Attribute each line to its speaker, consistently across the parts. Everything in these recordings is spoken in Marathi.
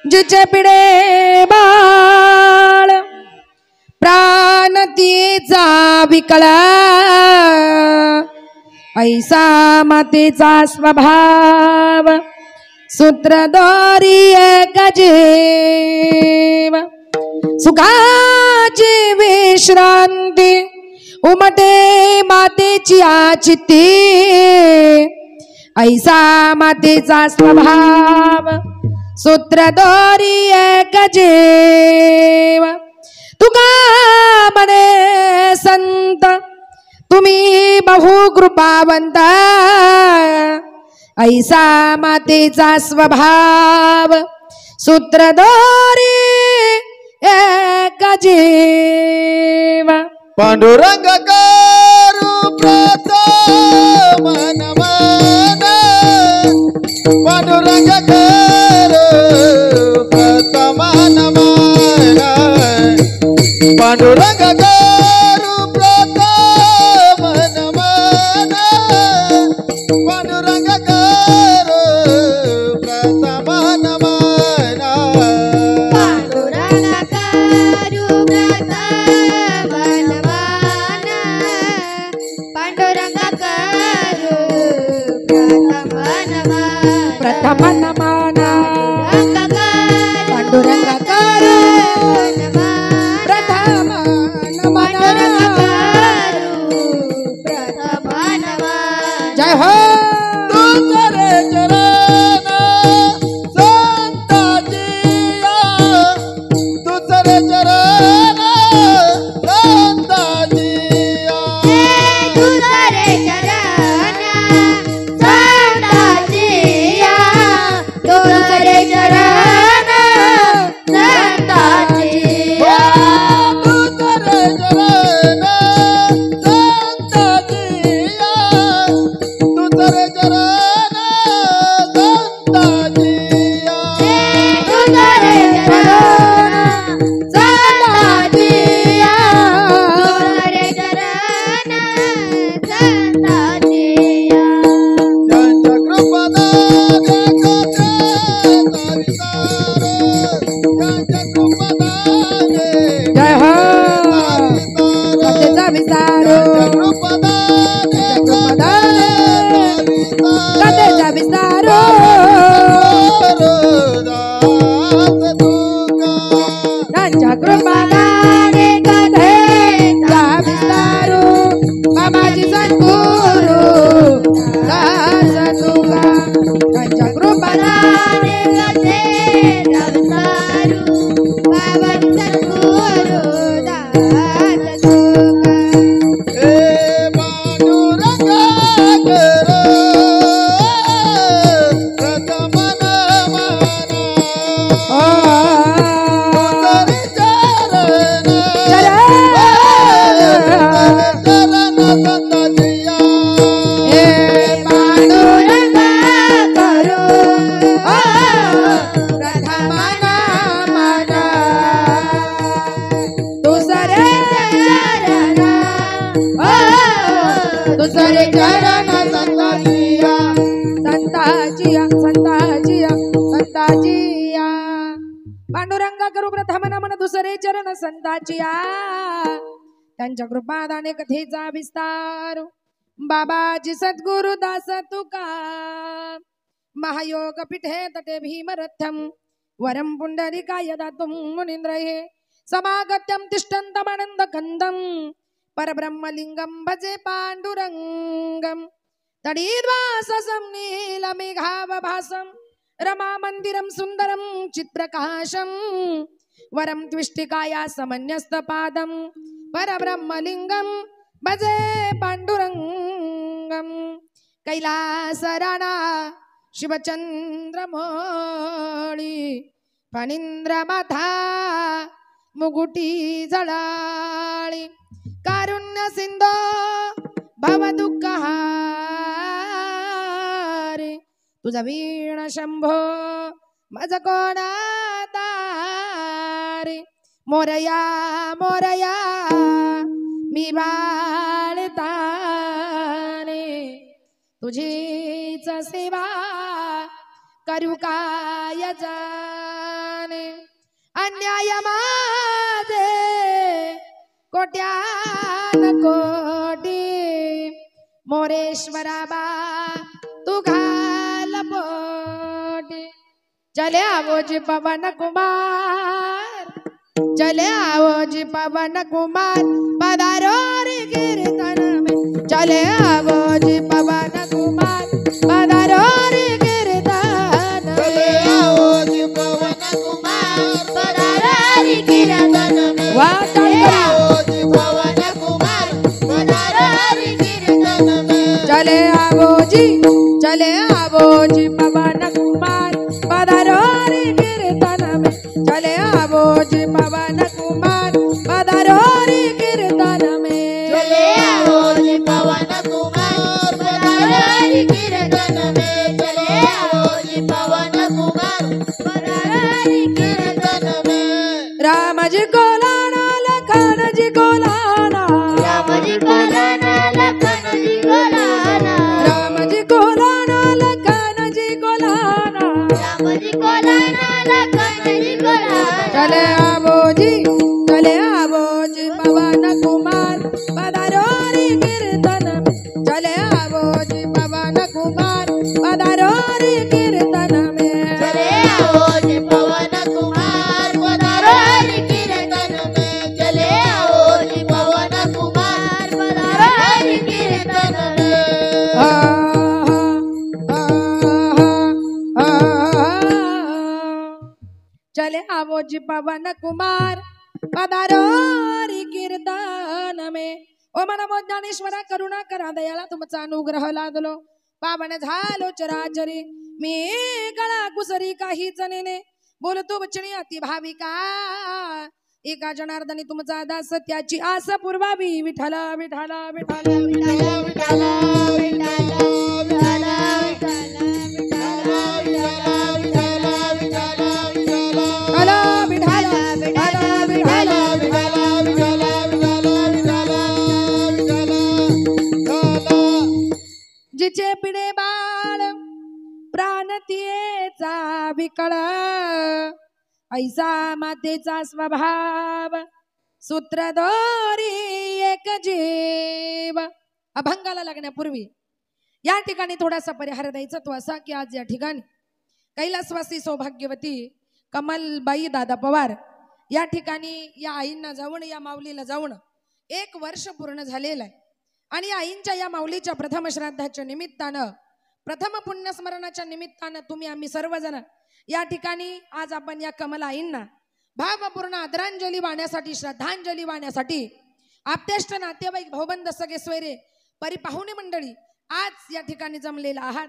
Speaker 1: जिचे पिढे बाळ प्राण तिचा विकला ऐसा मातेचा स्वभाव सूत्रधारी एक जीव सुखाची विश्रांती उमटे मातेची चित्ती ऐसा मातेचा स्वभाव सूत्रधारी एक जीव तुका म्हणे संत तुम्ही बहु कृपावंत ऐसा मातेचा स्वभाव सूत्रधारी एक जीव
Speaker 2: पांडुरंग करू प्रथम नमन पांडुरंग करू प्रथम नमन पांडुरंग करू प्रथम नमन पांडुरंग करू प्रथम नमन
Speaker 3: पांडुरंग करू प्रथम नमन पांडुरंग करू प्रथम नमन
Speaker 1: पांडुरंग करू प्रथम नमन जय हो
Speaker 2: तुझरे चरण संताजिया तुझरे चरण संताजिया
Speaker 3: तुझरे चरण संताजिया तुझरे चरण संताजिया
Speaker 2: तुझरे चरण संताजिया तुझरे चरण संताजिया
Speaker 3: तुझरे चरण संताजिया तुझरे चरण संताजिया
Speaker 2: त्यांच्या कृपादाने त्यांच्या कृपादाने
Speaker 1: जय हो कथेचा विस्तार कथेचा विस्तार त्यांच्या कृपादाने कथेचा विस्तार बाबाजी सद्गुरु दास तुका त्यांच्या कृपादाने
Speaker 3: कथेचा विस्तार बाबाजी सद्गुरु दास तुका
Speaker 1: दुसरे चरण संताजिया संताजिया संताजिया संताजिया पांडुरंगा करू प्रथम नमन दुसरे चरण संताजिया त्यांच्या कृपादाने कथेचा विस्तार बाबाजी सद्गुरु दास तुका महायोग पीठे तटे भीमरथ्यम वरम पुंडरीकाय दातुं मुनींद्रये समागत्यं तिष्ठन्तमानन्द कंदम परब्रह्मलिंगम भजे पांडुरंगम तडीद्वाससं नीलमेघावभासं रमा मंदिरं सुंदरं चित्प्रकाशं वरं त्विष्टिकाया समन्यस्तपादं परब्रह्मलिंगम भजे पांडुरंगम कैलासराणा शिवचंद्रमौळी फणींद्रमाथा मुगुटी जळाळी कारुण्य सिंधो भवदुःखहारी तुझा वीण शंभो माझ कोणातारी मोरया मोरया मी बाळताने तुझीच सेवा करू काय जाणे अन्याय माझे कोट्यान कोटी मोरेश्वरा बा तू घाल पोटी चले आवो जी पवन कुमार चले आवो जी पवन कुमार पधारो रे कीर्तन में चले आवो जी पवन कुमार पधारो रे कीर्तन
Speaker 2: चले
Speaker 1: में
Speaker 2: आओ जी पवन कुमार
Speaker 3: पधारो रे कीर्तन में
Speaker 1: वाह
Speaker 3: चले
Speaker 1: चल
Speaker 3: आओ जी पवन कुमार पधारो रे कीर्तन में
Speaker 1: चले आवो जी पवन कुमार पधारो रे कीर्तन में चले आवो जी पवन कुमार पधारो रे कीर्तन में
Speaker 3: चले आओ जी पवन कुमार पधारो रे कीर्तन में चले आओ जी पवन कुमार पधारो रे कीर्तन में
Speaker 1: राम जी को लाना लखन जी को लाना
Speaker 3: राम जी को लाना लखन जी को लाना
Speaker 1: राम जी को लाना लखन जी को लाना
Speaker 3: राम जी को लाना लखन जी को लाना
Speaker 1: चले आवो जी पवन कुमार पधारो रे कीर्तन में चले आवो जी पवन कुमार पधारो रे कीर्तन में
Speaker 3: चले आओ जी पवन कुमार पधारो रे कीर्तन में चले आओ जी पवन कुमार पधारो रे कीर्तन में
Speaker 1: आ, आ, आ, चले आवो जी पवन कुमार पधारो रे कीर्तन में ओ मन ज्ञानेश्वरा करुणा करा दयाला तुमचा अनुग्रह लादलो पावन झालो चराचरी मी गळा कुसरी काहीच नेने बोलतो वचनी अति भाविका एका जनार्दनी तुमचा दास त्याची आस पुरवावी विठ्ठला विठ्ठला विठ्ठला विठ्ठला विठ्ठला विठ्ठला विठ्ठला विठ्ठला जिचे पिढे बाळ प्राणतीचा विकळ ऐसा मातेचा स्वभाव सूत्रधोरी एक जीव अभंगाला लागण्यापूर्वी या ठिकाणी थोडासा परिहार द्यायचा तो असा की आज या ठिकाणी कैलासवासी सौभाग्यवती कमलबाई दादा पवार या ठिकाणी या आईंना जाऊन या माऊलीला जाऊन 1 वर्ष पूर्ण झालेलं आहे आणि आईंच्या या माऊलीच्या प्रथम श्राद्धाच्या निमित्तानं प्रथम पुण्यस्मरणाच्या निमित्तानं तुम्ही आम्ही सर्वजण या ठिकाणी आज आपण या कमल आईंना भावपूर्ण आदरांजली वाहण्यासाठी श्रद्धांजली वाहण्यासाठी आप्तेष्ट नातेवाईक भाऊबंद सगळे सोयरे परिपाहुणे मंडळी आज या ठिकाणी जमलेला आहात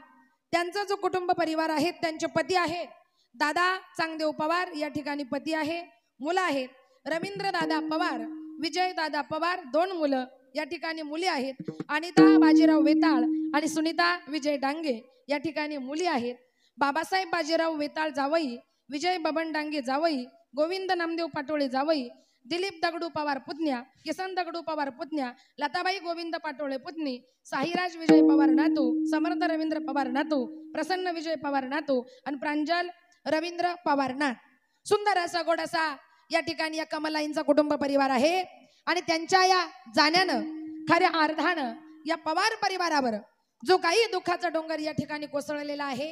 Speaker 1: त्यांचा जो कुटुंब परिवार आहे त्यांचे पती आहेत दादा चांगदेव पवार या ठिकाणी पती आहे मुलं आहेत रवींद्र दादा पवार विजय दादा पवार 2 मुलं या ठिकाणी मुली आहेत अनिता बाजीराव वेताळ आणि सुनीता विजय डांगे या ठिकाणी मुली आहेत बाबासाहेब बाजीराव वेताळ जावई विजय बबन डांगे जावई गोविंद नामदेव पाटोळे जावई दिलीप दगडू पवार पुतण्या किसन दगडू पवार पुतण्या लताबाई गोविंद पाटोळे पुतणी साहिराज विजय पवार नातू समर्थ रवींद्र पवार नातू प्रसन्न विजय पवार नातू आणि प्रांजल रवींद्र पवार नात सुंदर असा गोड असा या ठिकाणी या कमलाईंचा कुटुंब परिवार आहे आणि त्यांच्या या जाण्यानं खऱ्या अर्थानं या पवार परिवारावर जो काही दुःखाचा डोंगर या ठिकाणी कोसळलेला आहे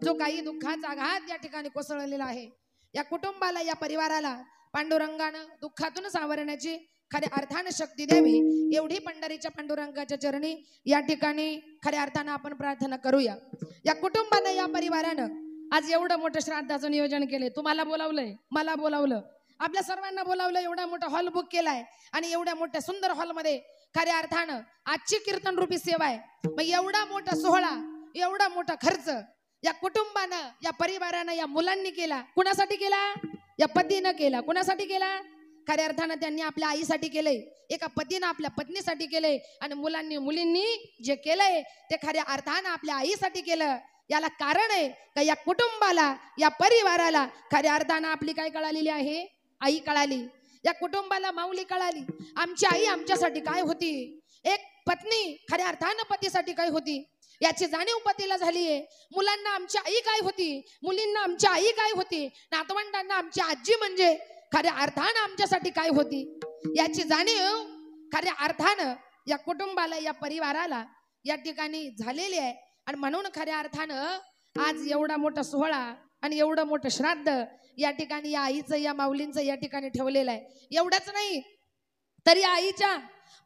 Speaker 1: जो काही दुःखाचा आघात या ठिकाणी कोसळलेला आहे या कुटुंबाला या परिवाराला पांडुरंगानं दुःखातून सावरण्याची खऱ्या अर्थानं शक्ती द्यावी एवढी पंढरीच्या पांडुरंगाच्या चरणी या ठिकाणी खऱ्या अर्थानं आपण प्रार्थना करूया या कुटुंबानं या परिवारानं आज एवढं मोठं श्राद्धाचं नियोजन केले तुम्हाला बोलावलंय मला बोलावलं आपल्या सर्वांना बोलावलं एवढा मोठा हॉल बुक केलाय आणि एवढ्या मोठ्या सुंदर हॉलमध्ये खऱ्या अर्थानं आजची कीर्तन रूपी सेवा आहे मग एवढा मोठा सोहळा एवढा मोठा खर्च या कुटुंबानं या परिवारानं या मुलांनी केला कुणासाठी केला या पतीनं केला कुणासाठी केला खऱ्या अर्थानं त्यांनी आपल्या आईसाठी केलंय एका पतीनं आपल्या पत्नीसाठी केलंय आणि मुलांनी मुलींनी जे केलंय ते खऱ्या अर्थानं आपल्या आईसाठी केलं याला कारण आहे का या कुटुंबाला या परिवाराला खऱ्या अर्थानं आपली काय कळालेली आहे आई कळाली या कुटुंबाला माऊली कळाली आमची आई आमच्यासाठी काय होती एक पत्नी खऱ्या अर्थानं पतीसाठी काय होती याची जाणीव पतीला झालीये. मुलांना आमची आई काय होती, मुलींना आमची आई काय होती, नातवंडांना आमची आजी म्हणजे खऱ्या अर्थानं आमच्यासाठी काय होती, याची जाणीव खऱ्या अर्थानं या कुटुंबाला, या परिवाराला या ठिकाणी झालेली आहे. आणि म्हणून खऱ्या अर्थानं आज एवढा मोठा सोहळा आणि एवढं मोठं श्राद्ध या ठिकाणी या आईचं, या माऊलींचं या ठिकाणी ठेवलेलं आहे. एवढंच नाही तर या आईच्या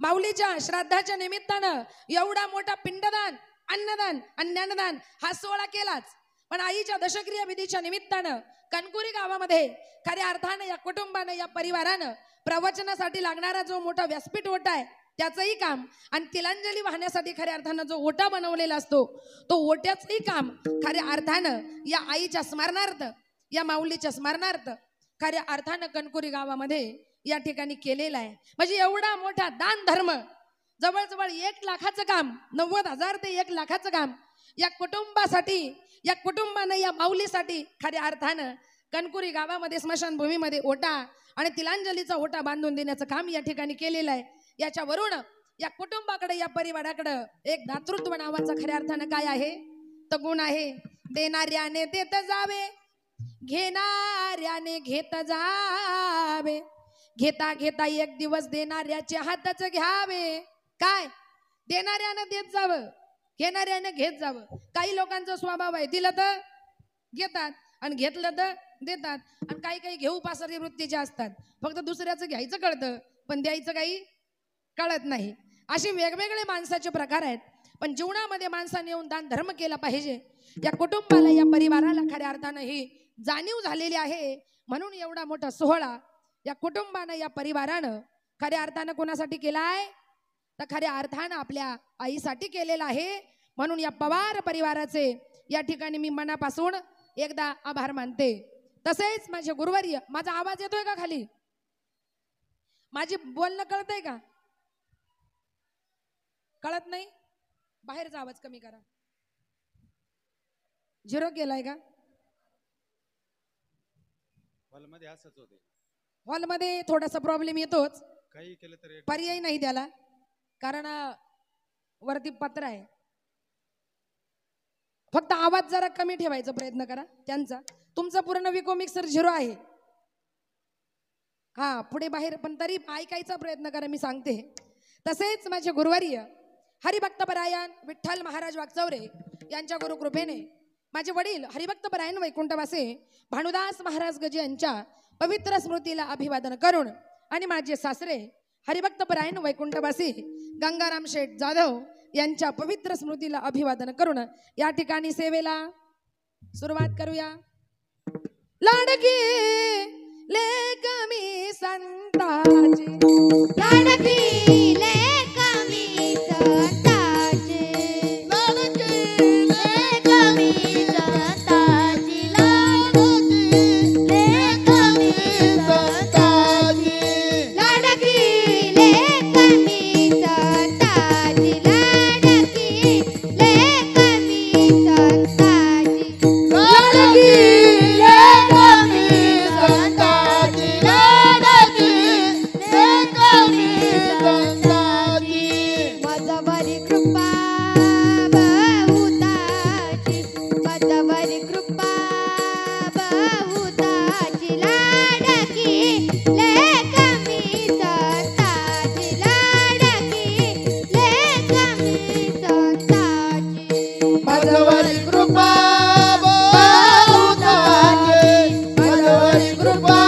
Speaker 1: माऊलीच्या श्राद्धाच्या निमित्तानं एवढा मोठा पिंडदान, अन्नदान आणि ज्ञानदान हा सोहळा केलाच. पण आईच्या दशक्रिया विधीच्या निमित्तानं कणकुरी गावामध्ये खऱ्या अर्थानं या कुटुंबानं, या परिवारानं प्रवचनासाठी लागणारा जो मोठा व्यासपीठ ओटा आहे त्याचंही काम, आणि तिलांजली वाहण्यासाठी खऱ्या अर्थानं जो ओटा बनवलेला असतो तो ओट्याचंही काम खऱ्या अर्थानं या आईच्या स्मरणार्थ, या माऊलीच्या स्मरणार्थ खऱ्या अर्थानं कणकुरी गावामध्ये या ठिकाणी केलेला आहे. म्हणजे एवढा मोठा दान धर्म, जवळजवळ 1 लाखाचं काम, 90,000 ते 1 लाखाचं काम या कुटुंबासाठी, या कुटुंबानं, या माऊलीसाठी खऱ्या अर्थानं कणकुरी गावामध्ये स्मशानभूमीमध्ये ओटा आणि तिलांजलीचा ओटा बांधून देण्याचं काम या ठिकाणी केलेलं आहे. याच्यावरून या कुटुंबाकडे, या परिवाराकडे एक दातृत्व नावाचा खऱ्या अर्थानं काय आहे तर गुण आहे. देणाऱ्याने देत जावे, घेणाऱ्याने घेत जावे, घेता घेता एक दिवस देणाऱ्याचे हातच घ्यावे. काय देणाऱ्यानं देत जावं, घेणाऱ्याने घेत जावं. काही लोकांचा स्वभाव आहे, दिलं तर घेतात आणि घेतलं तर देतात, आणि काही काही घेऊ पासरी वृत्तीचे असतात. फक्त दुसऱ्याचं घ्यायचं कळतं पण द्यायचं काही कळत नाही. असे वेगवेगळे माणसाचे प्रकार आहेत. पण जीवनामध्ये माणसाने येऊन दान धर्म केला पाहिजे. या कुटुंबाला, या परिवाराला खऱ्या अर्थानं ही जाणीव झालेली आहे. म्हणून एवढा मोठा सोहळा या कुटुंबानं, या परिवारानं खऱ्या अर्थानं कोणासाठी केलाय तर खऱ्या अर्थानं आपल्या आईसाठी केलेला आहे. म्हणून या पवार परिवाराचे या ठिकाणी मी मनापासून एकदा आभार मानते. तसेच माझे गुरुवर्य, माझा आवाज येतोय का खाली, माझी बोलणं कळतंय का, कळत नाही, बाहेरचा आवाज कमी करा. 0 केलाय का,
Speaker 2: हॉलमध्ये असंच होते,
Speaker 1: हॉलमध्ये थोडासा प्रॉब्लेम येतोच,
Speaker 2: काही केलं तर
Speaker 1: पर्याय नाही त्याला, कारण वरती पत्र आहे. फक्त आवाज जरा कमी ठेवायचा प्रयत्न करा त्यांचा. तुमचा पूर्ण विको मिक्सर 0 आहे. हा पुढे बाहेर, पण तरी ऐकायचा प्रयत्न करा, मी सांगते. तसेच माझे गुरुवर्य हरिभक्तपरायण विठ्ठल महाराज वागचौरे यांच्या गुरुकृपेने माझे वडील हरिभक्तपरायण वैकुंठवासे भानुदास महाराज गजे यांच्या पवित्र स्मृतीला अभिवादन करून, आणि माझे सासरे हरिभक्तपरायण वैकुंठवासी गंगाराम शेठ जाधव यांच्या पवित्र स्मृतीला अभिवादन करून या ठिकाणी सेवेला सुरुवात करूया. लाडकी लेक मी संताची,
Speaker 3: लाडकी लेक मी संताची, लाडकी लेक मी संताची, लाडकी लेक मी संताची, लाडकी लेक मी संताची, लाडकी लेक मी संताची, लाडकी लेक मी संताची, लाडकी लेक मी संताची. माझ्यावरी कृपा बहुताची, माझ्यावरी कृपा बहुताची, लाडकी लेक मी संताची, लाडकी लेक मी संताची.
Speaker 2: माझ्यावरी कृपा बहुताची, माझ्यावरी कृपा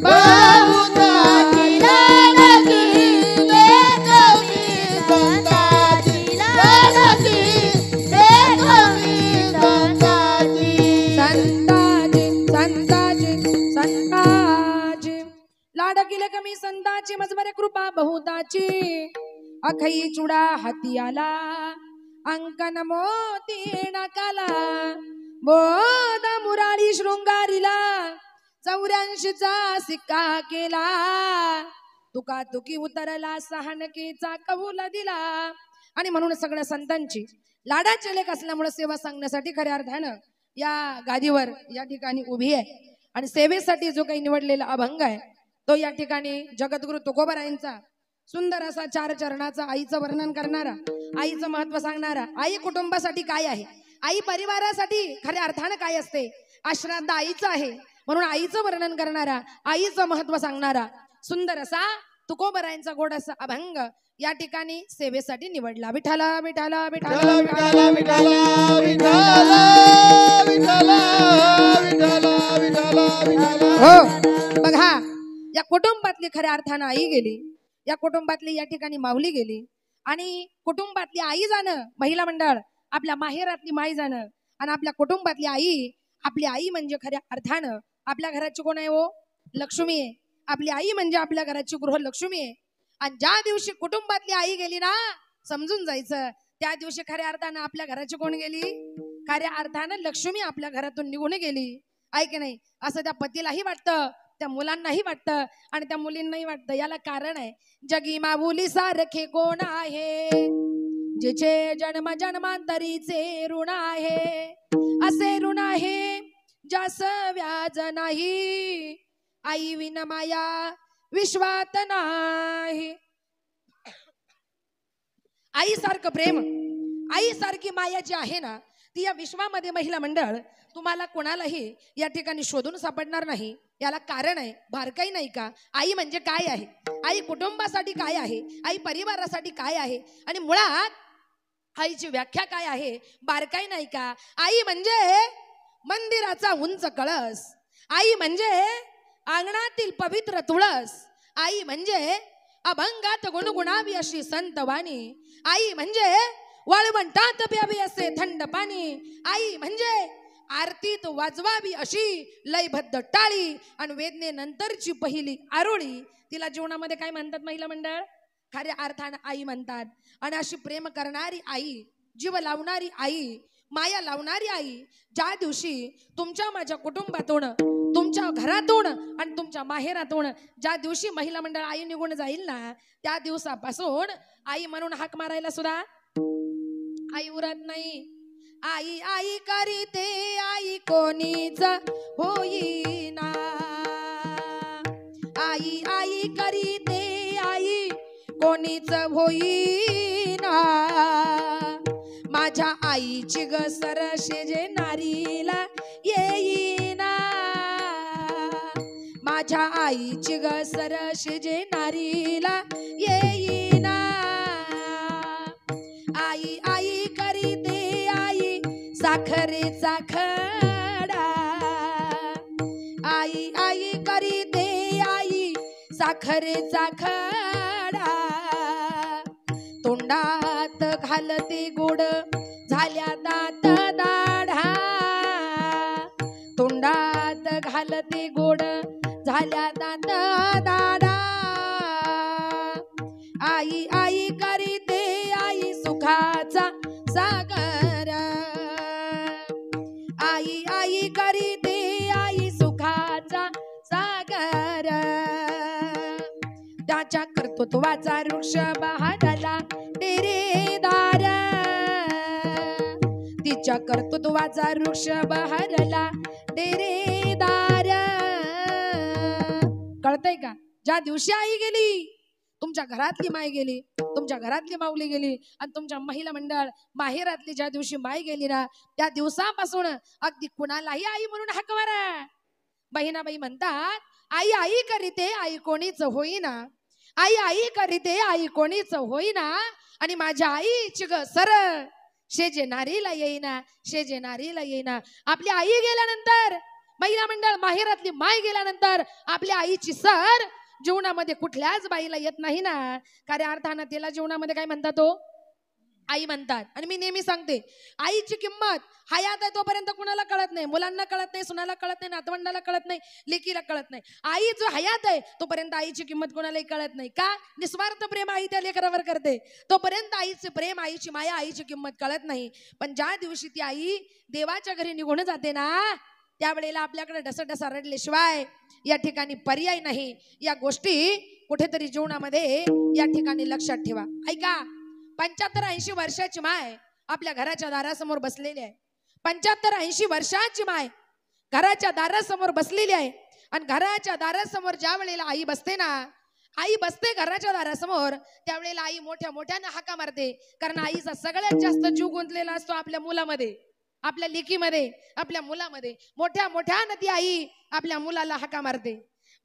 Speaker 2: बहुताची,
Speaker 3: लाडकी लेक मी संताची, लाडकी लेक मी संताची.
Speaker 1: संताची संताची संताची, लाडकी लेक मी संताची, मजबरे कृपा बहुताची. अखई चुडा हाती आला, अंकन मोती नाकाला, बोध मुरारी शृंगारीला, 84चा सिक्का केला, तुका तुकी उतरला, सहानकीचा कबूल दिला. आणि म्हणून सगळ्या संतांची लाडाचे लेख असल्यामुळे सेवा सांगण्यासाठी खऱ्या अर्थानं या गादीवर या ठिकाणी उभी आहे. आणि सेवेसाठी जो काही निवडलेला अभंग आहे तो या ठिकाणी जगद्गुरु तुकोबारायांचा सुंदर असा 4 चरणाचा आईचं वर्णन करणारा आईचं महत्व सांगणारा, आई कुटुंबासाठी काय आहे, आई परिवारासाठी खऱ्या अर्थानं काय असते, आश्राद्ध आईचं आहे म्हणून आईचं वर्णन करणारा, आईचं महत्व सांगणारा सुंदर असा तुकोबरायांचा गोड असा अभंग या ठिकाणी सेवेसाठी निवडला. विठाला विठाला विठाला
Speaker 2: विठाला विठाला विठाला विठाला विठाला विठाला विठाला.
Speaker 1: हो बघा, या कुटुंबातली खऱ्या अर्थानं आई गेली, या कुटुंबातली या ठिकाणी माऊली गेली आणि कुटुंबातली आई जाणं, महिला मंडळ आपल्या माहेरातली माई जाणं आणि आपल्या कुटुंबातली आई, आपली आई म्हणजे खऱ्या अर्थानं आपल्या घराची कोण आहे हो, लक्ष्मी आहे. आपली आई म्हणजे आपल्या घराची गृहलक्ष्मी आहे. आणि ज्या दिवशी कुटुंबातली आई गेली ना, समजून जायचं त्या दिवशी खऱ्या अर्थानं आपल्या घराची कोण गेली, खऱ्या अर्थानं लक्ष्मी आपल्या घरातून निघून गेली. आहे की नाही? असं त्या पतीलाही वाटतं, त्या मुलांनाही वाटतं आणि त्या मुलींनाही वाटतं. याला कारण आहे, जगी माऊली सारखे कोण आहे, जिचे जन्म जन्मांतरीचे ऋण आहे, असे ऋण आहे जास व्याज नाही, आई विन माया विश्वात नाही. आई सारखं प्रेम, आई सारखी माया जी आहे ना, ती या विश्वामध्ये महिला मंडळ तुम्हाला कोणालाही या ठिकाणी शोधून सापडणार नाही. याला कारण आहे, बारकाई नाही का, आई म्हणजे काय आहे, आई कुटुंबासाठी काय आहे, आई परिवारासाठी काय आहे आणि मुळात आईची व्याख्या काय आहे, बारकाई नाही का. आई म्हणजे मंदिराचा उंच कळस, आई म्हणजे अंगणातील पवित्र तुळस, आई म्हणजे अभंगात गुणगुणावी अशी संत वाणी, आई म्हणजे वाळवंटात प्यावी असे थंड पाणी, आई म्हणजे आरतीत वाजवावी अशी लयबद्ध टाळी आणि वेदनेनंतरची पहिली आरोळी. तिला जीवनामध्ये काय म्हणतात महिला मंडळ, खऱ्या अर्थानं आई म्हणतात. आणि अशी प्रेम करणारी आई, जीव लावणारी आई, माया लावणारी आई ज्या दिवशी तुमच्या माझ्या कुटुंबातून, तुमच्या घरातून आणि तुमच्या माहेरातून ज्या दिवशी महिला मंडळ आई निघून जाईल ना, त्या दिवसापासून आई म्हणून हाक मारायला सुद्धा आई उरत नाही. आई आई करीते आई कोणीच होईना, आई आई करीते आई कोणीच होईना, माझ्या आईची ग सरशे जे नारीला येईना, माझ्या आईची ग सरशे जे नारीला येईना, आई आई करीते आई साखरेचा खडा, आई आई करीते आई साखरेचा खडा, तोंडात घालते गोड झाल्या दात दाढा, तोंडात घालते गोड झाल्या दात दाढा, आई आई करीते आई सुखाचा सागर, आई आई करीते आई सुखाचा सागर, त्याच्या कर्तृत्वाचा वृक्ष बहारला डेरेदार, तिच्या कर्तृत्वाचा वृक्ष बहारला डेरेदार. कळतंय का? ज्या दिवशी आई गेली, तुमच्या घरातली माय गेली, तुमच्या घरातली माऊली गेली आणि तुमच्या महिला मंडळ माहेरातली ज्या दिवशी माय गेली ना, त्या दिवसापासून अगदी कुणालाही आई म्हणून हाक मारा. बहिणाबाई म्हणतात, आई आई करीते आई कोणीच होईना, आई आई करीते आई कोणीच होईना, आणि माझ्या आईची ग सर शेजे नारीला येईना, शेजे नारीला येईना. आपली आई गेल्यानंतर, महिला मंडळ माहेरातली माय गेल्यानंतर आपल्या आईची सर जीवनामध्ये कुठल्याच बाईला येत नाही ना. खऱ्या अर्थानं तिला जीवनामध्ये काय म्हणतात तो आई म्हणतात. आणि मी नेहमी सांगते, आईची किंमत हयात आहे तोपर्यंत कुणाला कळत नाही, मुलांना कळत नाही, सुनाला कळत नाही, नातवंडाला कळत नाही, लेकीला कळत नाही. आई जो हयात आहे तोपर्यंत आईची किंमत कोणालाही कळत नाही. का? निस्वार्थ प्रेम आई त्या लेकरावर करते, तोपर्यंत आईचे प्रेम, आईची माया, आईची किंमत कळत नाही. पण ज्या दिवशी ती आई देवाच्या घरी निघून जाते ना, त्यावेळेला आपल्याकडे ढसढसा रडल्याशिवाय या ठिकाणी पर्याय नाही. या गोष्टी कुठेतरी जीवनामध्ये या ठिकाणी लक्षात ठेवा. ऐका, 75-80 वर्षाची माय आपल्या घराच्या दारासमोर बसलेली आहे. 75-80 वर्षाची माय घराच्या दारासमोर बसलेली आहे. आणि घराच्या दारासमोर ज्या वेळेला आई बसते ना, आई बसते घराच्या दारासमोर, त्यावेळेला आई मोठ्या मोठ्यानं हाका मारते. कारण आईचा सगळ्यात जास्त जीव गुंतलेला असतो आपल्या मुलामध्ये, आपल्या लेकीमध्ये, आपल्या मुलामध्ये. मोठ्या मोठ्यानं ती आई आपल्या मुलाला हाका मारते.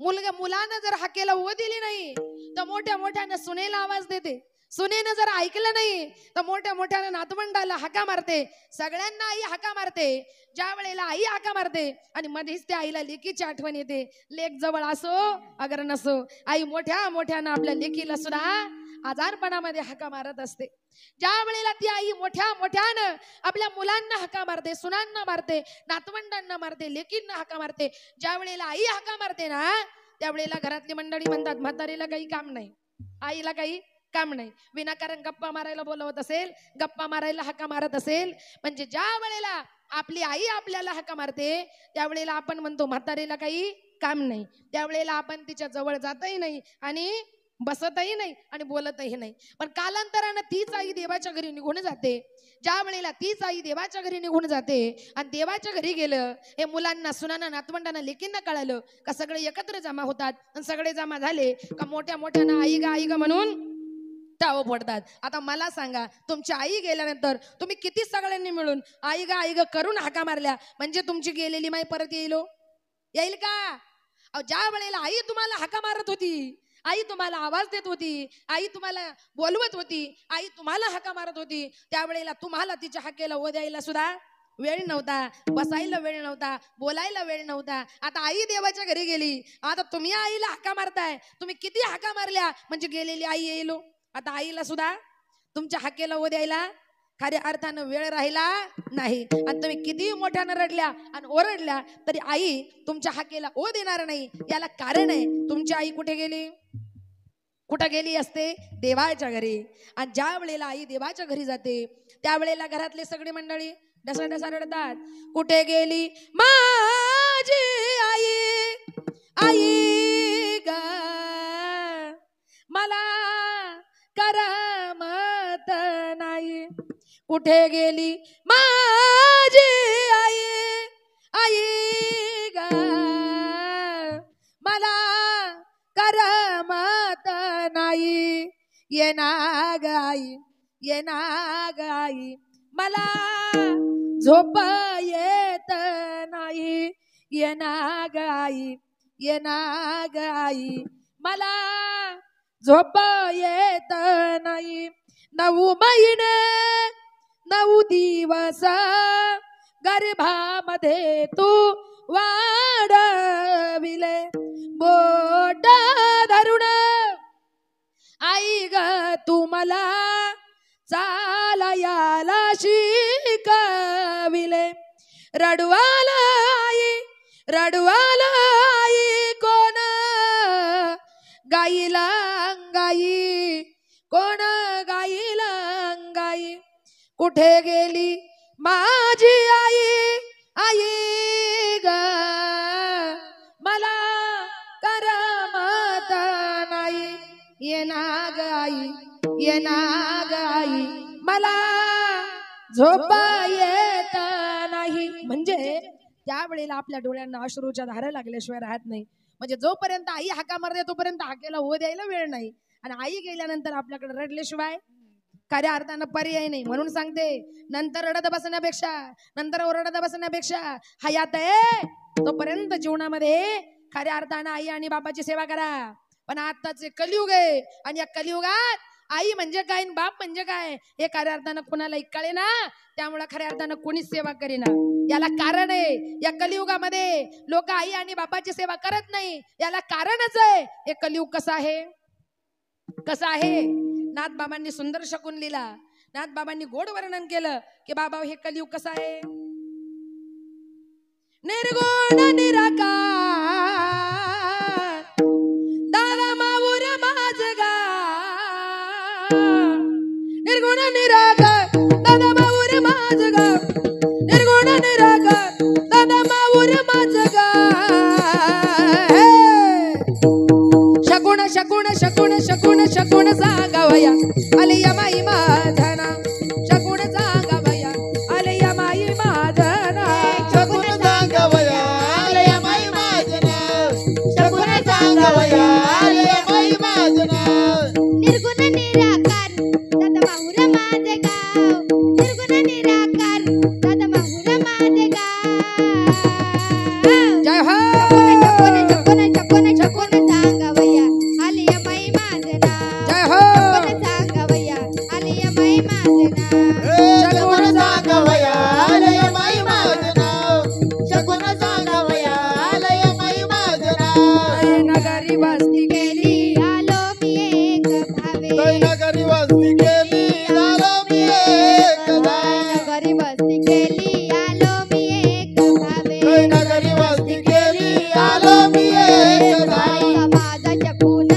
Speaker 1: मुलानं जर हाकेला ओ दिली नाही तर मोठ्या मोठ्यानं सुनेला आवाज देते. सुनेनं जर ऐकलं नाही तर मोठ्या मोठ्यानं नातवंडाला हाका मारते. सगळ्यांना आई हाका मारते. ज्या वेळेला आई हाका मारते आणि मध्येच त्या आईला लेकीची आठवण येते. लेक जवळ असो अगर नसो, आई मोठ्या मोठ्यानं आपल्या लेकीला सुद्धा आजारपणामध्ये हाका मारत असते. ज्या वेळेला ती आई मोठ्या मोठ्यानं आपल्या मुलांना हाका मारते, सुनांना मारते, नातवंडांना मारते, लेकींना हाका मारते, ज्या वेळेला आई हाका मारते ना त्यावेळेला घरातली मंडळी म्हणतात म्हातारीला काही काम नाही, आईला काही काम नाही. विनाकारण गप्पा मारायला बोलवत असेल, गप्पा मारायला हाका मारत असेल, म्हणजे ज्या वेळेला आपली आई आपल्याला हाका मारते त्यावेळेला आपण म्हणतो म्हातारीला काही काम नाही. त्यावेळेला आपण तिच्या जवळ जातही नाही आणि बसतही नाही आणि बोलतही नाही. पण कालांतरानं तीच आई देवाच्या घरी निघून जाते. ज्या वेळेला तीच आई देवाच्या घरी निघून जाते आणि देवाच्या घरी गेलं हे मुलांना, सुनांना, नातवंडांना, लेकींना कळालं का सगळे एकत्र जमा होतात आणि सगळे जमा झाले का मोठ्या मोठ्यानं आई ग म्हणून टाव फोडतात. आता मला सांगा, तुमची आई गेल्यानंतर तुम्ही किती सगळ्यांनी मिळून आई ग करून हाका मारल्या म्हणजे तुमची गेलेली माई परत येईल का? ज्या वेळेला आई तुम्हाला हाका मारत होती, आई तुम्हाला आवाज देत होती, आई तुम्हाला बोलवत होती, आई तुम्हाला हाका मारत होती, त्यावेळेला तुम्हाला तिच्या हाकेला ओ द्यायला सुद्धा वेळ नव्हता, बसायला वेळ नव्हता, बोलायला वेळ नव्हता. आता आई देवाच्या घरी गेली, आता तुम्ही आईला हाका मारताय. तुम्ही किती हाका मारल्या म्हणजे गेलेली आई येईल. आता आईला सुद्धा तुमच्या हाकेला ओ द्यायला खऱ्या अर्थानं वेळ राहिला नाही. आणि तुम्ही किती मोठ्यानं रडल्या आणि ओरडल्या तरी आई तुमच्या हाकेला ओ देणार नाही. याला कारण आहे, तुमची आई कुठे गेली? कुठं गेली असते? देवाच्या घरी. आणि ज्या वेळेला आई देवाच्या घरी जाते त्यावेळेला घरातले सगळी मंडळी डसा डसा रडतात. कुठे गेली माझी आई, आई ग मला करमत नाही. कुठे गेली माझी आई, आई ग मला करमत नाही. ये ना ग आई, ये ना ग आई मला झोप येत नाही. ये ना ग आई, ये ना ग आई मला झोप येत नाही. 9 महिने 9 दिवस गर्भामध्ये तू वाढविले. बोट धरून आई ग तू मला चालायला शिकविले. रडवाला आई कोण गाईला अंगाई, कोण गाईला अंगाई. कुठे गेली माझी आई, आई ग मला करमत नाही. ये ना ग आई, ये ना ग आई मला झोप येत नाही. म्हणजे त्यावेळेला आपल्या डोळ्यांना अश्रूच्या धारा लागल्याशिवाय राहत नाही. म्हणजे जोपर्यंत आई हाका मारते तोपर्यंत हाकेला हो द्यायला वेळ नाही. आणि आई गेल्यानंतर आपल्याकडे रडल्याशिवाय खऱ्या अर्थानं पर्याय नाही. म्हणून सांगते, नंतर रडत बसण्यापेक्षा, नंतर ओरडत बसण्यापेक्षा हयात आहे तोपर्यंत जीवनामध्ये खऱ्या अर्थानं आई आणि बापाची सेवा करा. पण आताचे कलियुग आहे आणि या कलियुगात आई म्हणजे काय आणि बाप म्हणजे काय हे खऱ्या अर्थानं कुणालाही कळे ना. त्यामुळे खऱ्या अर्थानं कोणीच सेवा करेना. याला कारण आहे, या कलियुगामध्ये लोक आई आणि बापाची सेवा करत नाही. याला कारणच आहे, हे कलियुग कसं आहे, कसं आहे. नाथबाबांनी सुंदर शकून लिहिला, नाथबाबांनी गोड वर्णन केलं की बाबा हे कलियुग कसं आहे. निर्गुण निराकार दादा माऊर माझगा, निर्गुण निराकार दादा माऊर माझगा, निर्गुण निराकार दादा माऊर माझगा. शकूण शकूण शकूण शकूण शकूण सांगावया आलिया माई माझना. शकूण सांगावया आलिया माई माझना.
Speaker 2: शकून सांगावया आलया माई माझना. शकून सांगावया आलया माई माझना.
Speaker 1: वस्ती केली
Speaker 3: आलो मी एक धावे
Speaker 2: नगरी वस्ती केली झालो मी एक धावे
Speaker 3: नगरी वस्ती केली आलो मी एक धावे
Speaker 2: नगरी वस्ती केली आलो मी एक धावे
Speaker 3: माझा शकून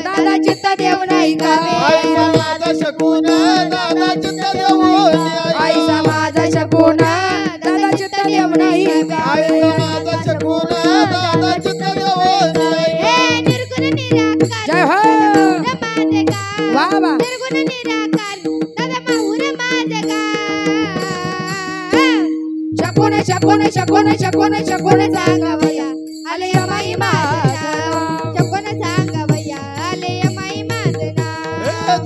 Speaker 1: दादा चित्त देव नाही का
Speaker 2: आई माझा शकून दादा चित्त देऊन
Speaker 1: आई माझा शकून दादा चित्त देव नाही का
Speaker 2: आई माझा शकून दादा चित्त देऊन
Speaker 3: हे निर्गुण निराकार
Speaker 1: जय हो
Speaker 3: माझे का
Speaker 1: वा वा
Speaker 3: निर्गुण निराकार दादा माहुर माझे का
Speaker 1: शकून शकून शकून शकून शकून सांगावया आले माई माझा
Speaker 3: शकून सांगावया आले माई माझं नाव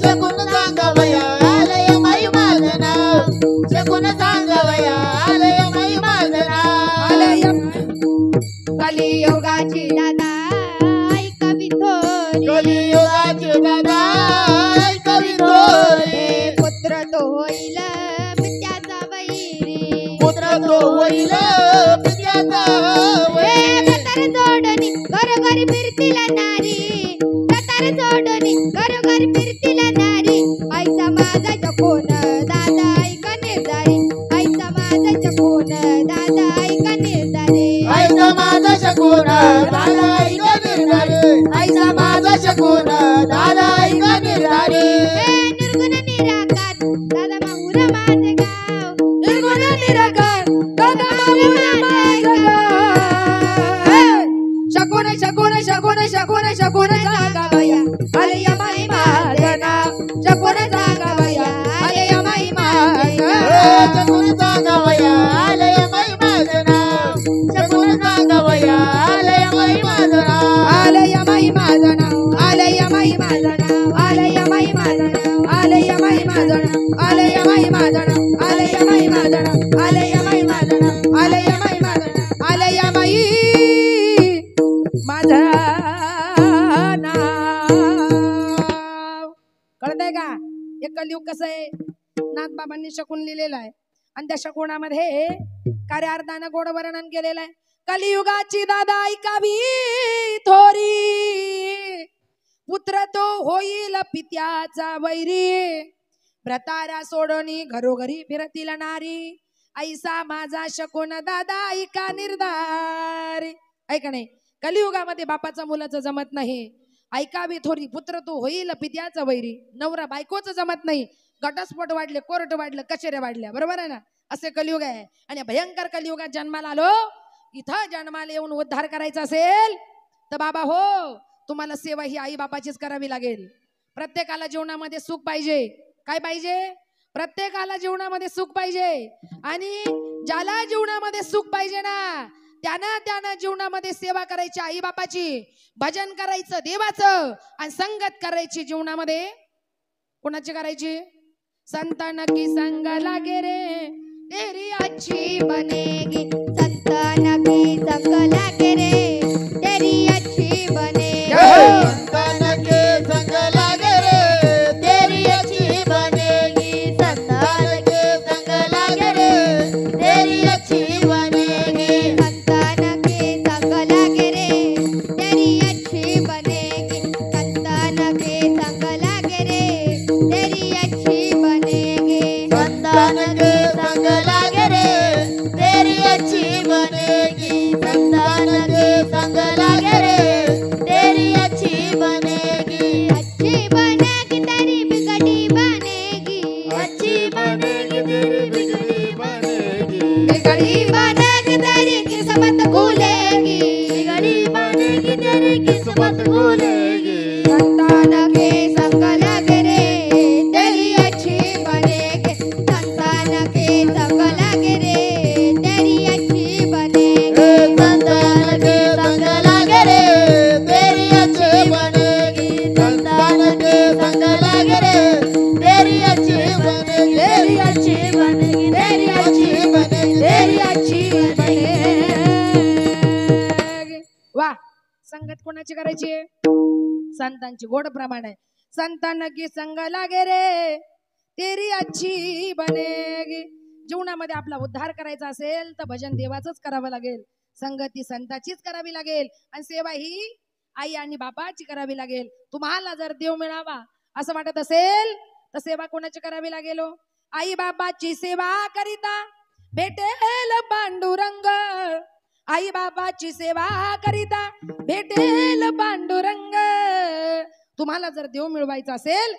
Speaker 2: जगून सांगावया आलय माई माझं नाव जगून सांगावया आलय माई माझं नाव
Speaker 1: आले
Speaker 3: कलियुगाची दादा ऐका विठोरी
Speaker 2: कलियुगाचे दादा कवी थोरे
Speaker 3: पुत्र तो होईल पित्याचा वैरी
Speaker 2: पुत्र तो होईल पित्याचा
Speaker 3: कतार जोडणी घरोघरी फिरतील नारी कतार जोडणी घरोघरी फिरतील नारी आईचा माझा चकोन दादा ऐका निर्धारी आईचा माझा चकोन दादा ऐका निर्धारी
Speaker 2: आईचा माझा शकून दादा ऐका निर्धारी आईचा माझा शकून दादा ऐका निर्धारी
Speaker 3: निर्गुण निराकार दादा माहुर माझे गाव
Speaker 1: निर्गुण निराकार दादा माहुर माझं गाव शकून शकून शकून शकून शकून सांगावया आले माई माझं नाव शकून सांगावया आले माई माझं
Speaker 2: जगून सांगावया आलय माई माझं नाव जगून सांगावया आलय माई माझं नाव
Speaker 1: आलय माई माझं नाव आलय माई माझं नाव आलय माई माझं नाव आलय माई माझं नाव आलय माई माझं नाव आलय माई माझं नाव आलय माई माझं नाव आलय माई माझं नाव आलय माई माझं नाव कळतंय का हे कलियुग कसं आहे नाथबाबांनी शकून लिहिलेलं आहे आणि त्या शकुनामध्ये कार्यार्थानं गोड वर्णन केलेलं आहे कलियुगाची दादा ऐकावी थोरी पुत्र तो होईल पित्याचा वैरी व्रतारा सोडणी घरोघरी फिरतील नारी ऐसा माझा शकुन दादा ऐका निर्धारी ऐका नाही कलियुगामध्ये बापाचा मुलाचं जमत नाही ऐकावी थोरी पुत्र तो होईल पित्याचा वैरी नवरा बायकोचं जमत नाही घटस्फोट वाढले कोर्ट वाढलं कचेऱ्या वाढल्या बरोबर आहे ना असे कलियुग आहे आणि भयंकर कलियुगात जन्माला आलो इथं जन्माला येऊन उद्धार करायचा असेल तर बाबा हो तुम्हाला सेवा ही आई बापाचीच करावी लागेल प्रत्येकाला जीवनामध्ये सुख पाहिजे काय पाहिजे प्रत्येकाला जीवनामध्ये सुख पाहिजे आणि ज्याला जीवनामध्ये सुख पाहिजे ना त्यानं जीवनामध्ये सेवा करायची आई बापाची भजन करायचं देवाचं आणि संगत करायची जीवनामध्ये कोणाची करायची संतान की संग लागे रे तेरी अच्छी
Speaker 3: बनेगी संतान की संग लागे रे तेरी अच्छी बनेगी
Speaker 2: संतान के संग लागे रे तेरी अच्छी बनेगी संतान के संग लागे रे तेरी अच्छी बनेगी
Speaker 3: संतान के संग लागे रे तेरी अच्छी बनेगी संतान के संग लागे रे तेरी अच्छी बनेगी
Speaker 2: संतान के संग लागे रे तेरी अच्छी बनेगी संतान के संग लागे रे तेरी अच्छी बनेगी
Speaker 3: अच्छी बनेगी तेरी बिगड़ी बनेगी
Speaker 2: अच्छी बनेगी तेरी बिगड़ी बनेगी
Speaker 1: बिगड़ी
Speaker 3: बनेगी तेरी किस्मत खुलेगी
Speaker 2: बिगड़ी बनेगी तेरी किस्मत खुलेगी
Speaker 3: संतान के संग लागे रे तेरी अच्छी बनेगी संतान के संग लागे रे तेरी अच्छी बनेगी
Speaker 2: संतान के संग लागे रे तेरी अच्छी बनेगी संतान के संग लागे रे तेरी अच्छी बनेगी तेरी अच्छी बनेगी तेरी अच्छी बनेगी तेरी अच्छी
Speaker 1: बनेगी वा संगत कोणाची करायची संतांची गोड प्रमाण आहे संतान की संग लागे रे तेरी अच्छी बनेगी जीवनामध्ये आपला उद्धार करायचा असेल तर भजन देवाचंच करावं लागेल संगती संताचीच करावी लागेल आणि सेवा ही आई आणि बापाची करावी लागेल. तुम्हाला जर देव मिळावा असं वाटत असेल तर सेवा कोणाची करावी लागेल? आई बाबाची सेवा करिता भेटेल पांडुरंग. आई बाबाची सेवा करिता भेटेल पांडुरंग. तुम्हाला जर देव मिळवायचा असेल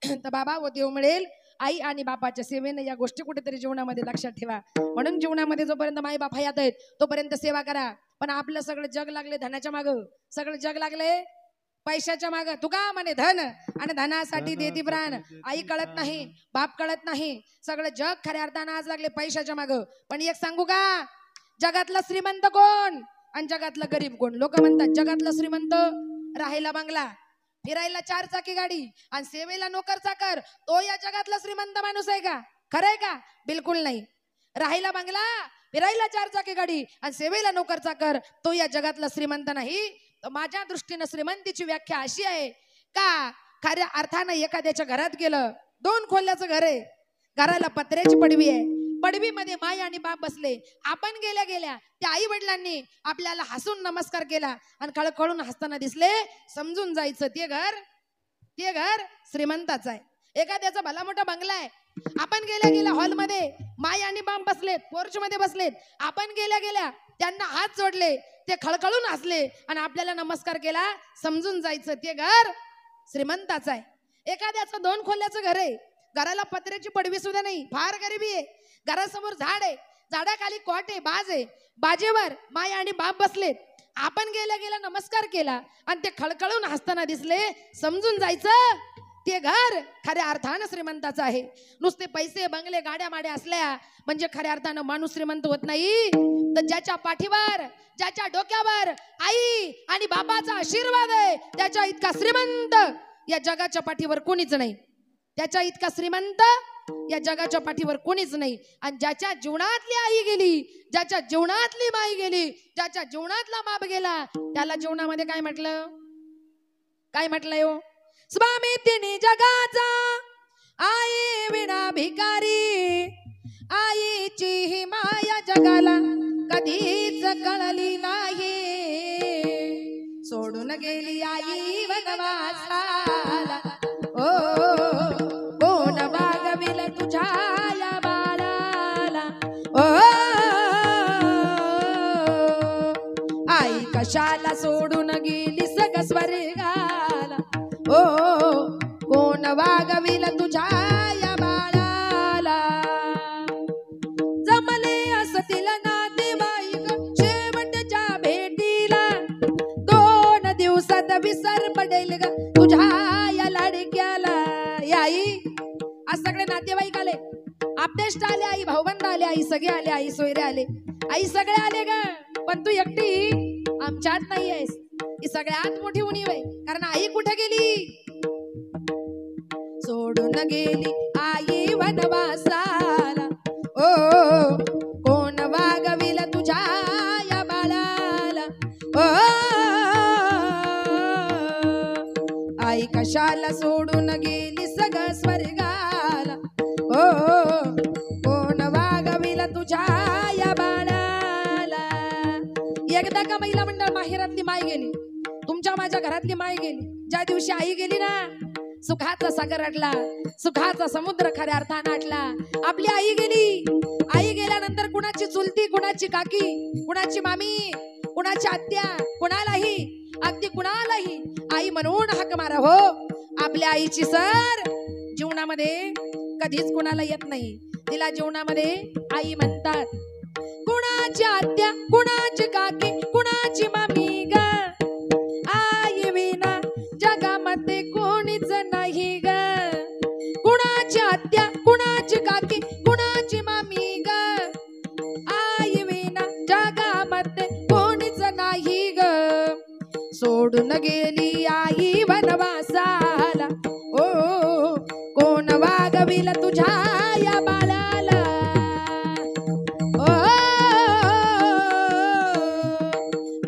Speaker 1: तर बाबा व देव मिळेल. आई आणि बापाच्या सेवेने या गोष्टी कुठेतरी जीवनामध्ये लक्षात ठेवा. म्हणून जीवनामध्ये जोपर्यंत माई बाप हयात आहेत तोपर्यंत सेवा करा. पण आपलं सगळं जग लागले धनाच्या माग, सगळं जग लागले पैशाच्या माग. तुका म्हणे धन आणि धनासाठी देती प्राण. आई कळत नाही, बाप कळत नाही, सगळं जग खऱ्या अर्थानं आज लागले पैशाच्या माग. पण एक सांगू का, जगातला श्रीमंत कोण आणि जगातला गरीब कोण? लोक म्हणतात जगातला श्रीमंत राहायला बंगला, फिरायला 4 चाकी गाडी आणि सेवेला नोकर चाकर, तो या जगातला श्रीमंत माणूस आहे का? खरंय का? बिलकुल नाही. राहायला बंगला, फिरायला 4 चाकी गाडी आणि सेवेला नोकर चाकर, तो या जगातला श्रीमंत नाही. तर माझ्या दृष्टीने श्रीमंतीची व्याख्या अशी आहे का, खऱ्या अर्थानं एखाद्याच्या घरात गेलं, 2 खोल्याचं घर आहे, घराला पत्र्याची पडवी आहे, पडवीमध्ये माई आणि बाप बसले, आपण गेल्या गेल्या त्या आई वडिलांनी आपल्याला हसून नमस्कार केला आणि खळखळून हसताना दिसले, समजून जायचं ते घर श्रीमंताचं आहे. एखाद्याचा भला मोठा बंगला आहे, आपण गेल्या गेल्या हॉलमध्ये माई आणि बाप बसलेत, पोर्च मध्ये बसलेत, आपण गेल्या गेल्या त्यांना हात जोडले, ते खळखळून हसले आणि आपल्याला नमस्कार केला, समजून जायचं ते घर श्रीमंताचं आहे. एखाद्याचं 2 खोल्याचं घर आहे, घराला पत्र्याची पडवी सुद्धा नाही, फार गरिबी आहे, घरासमोर झाड आहे, झाडाखाली कॉट आहे, बाज आहे, बाजेवर माय आणि बाप बसलेत, आपण गेल्या गेल्या नमस्कार केला आणि ते खळखळून हसताना दिसले, समजून जायचं ते घर खऱ्या अर्थानं श्रीमंताचं आहे. नुसते पैसे बंगले गाड्या माड्या असल्या म्हणजे खऱ्या अर्थानं माणूस श्रीमंत होत नाही. तर ज्याच्या पाठीवर, ज्याच्या डोक्यावर आई आणि बाबाचा आशीर्वाद आहे, त्याच्या इतका श्रीमंत या जगाच्या पाठीवर कोणीच नाही. त्याच्या इतका श्रीमंत या जगाच्या पाठीवर कोणीच नाही. आणि ज्याच्या जीवनातली आई गेली, ज्याच्या जीवनातली माई गेली, ज्याच्या जीवनातला बाप गेला, त्याला जीवनामध्ये काय म्हटलंय हो? स्वामी तिने जगाचा आई विना भिकारी. आईची ही माया जगाला कधीच कळली नाही. सोडून गेली आई वनवासाला, ओ कोण वागविल तुझ्या या बाळाला. ओ आई कशाला सोडून गेली सग स्वर्गाला. ओ कोण वागविल तुझ्या या बाळाला. जमले असतील नातेवाईक शेवटच्या भेटीला, 2 दिवसात विसर पडेल ग तुझ्या या लाडक्याला. आई आज सगळे नातेवाईक आले, आपदेष्ट आले, आई भाऊबंद आले, आई सगळे आले, आई सोयरे आले, आई सगळे आले ग. पण तू एकटी आमच्यात नाही आहेस. ही सगळ्यात मोठी उणीव आहे. कारण आई कुठे गेली? सोडून गेली आई वनवासाला. ओ कोण वागविल तुझ्या या बाळाला. ओ आई कशाला सोडून गेली सग स्वर्गाला. ओ कोण वागविल तुझ्या या बाळाला. एकदा का महिला मंडळ माहेरातली माय गेली, तुमच्या माझ्या घरातली माय गेली. ज्या दिवशी आई गेली ना, सुखाचा सागर अडला, सुखाचा समुद्र खऱ्या अर्थानं अडला. आपली आई गेली. आई गेल्यानंतर कुणाची चुलती, कुणाची काकी, कुणाची मामी, कुणाची आत्या, कुणालाही, अगदी कुणालाही आई म्हणून हाक मारा हो. आपल्या आईची सर जीवनामध्ये कधीच कुणाला येत नाही. तिला जीवनामध्ये आई म्हणतात. कुणाची आत्या, कुणाची काकी, कुणाची मामी ग. आई विना जगामध्ये कोणीच नाही ग. कुणाची आत्या, कुणाची काकी, कुणाची मामी ग. आई विना जगामध्ये कोणीच नाही ग. सोडून गेली आई वनवासाला. ओ कोण वागविल तुझ्या या बाळाला. ओ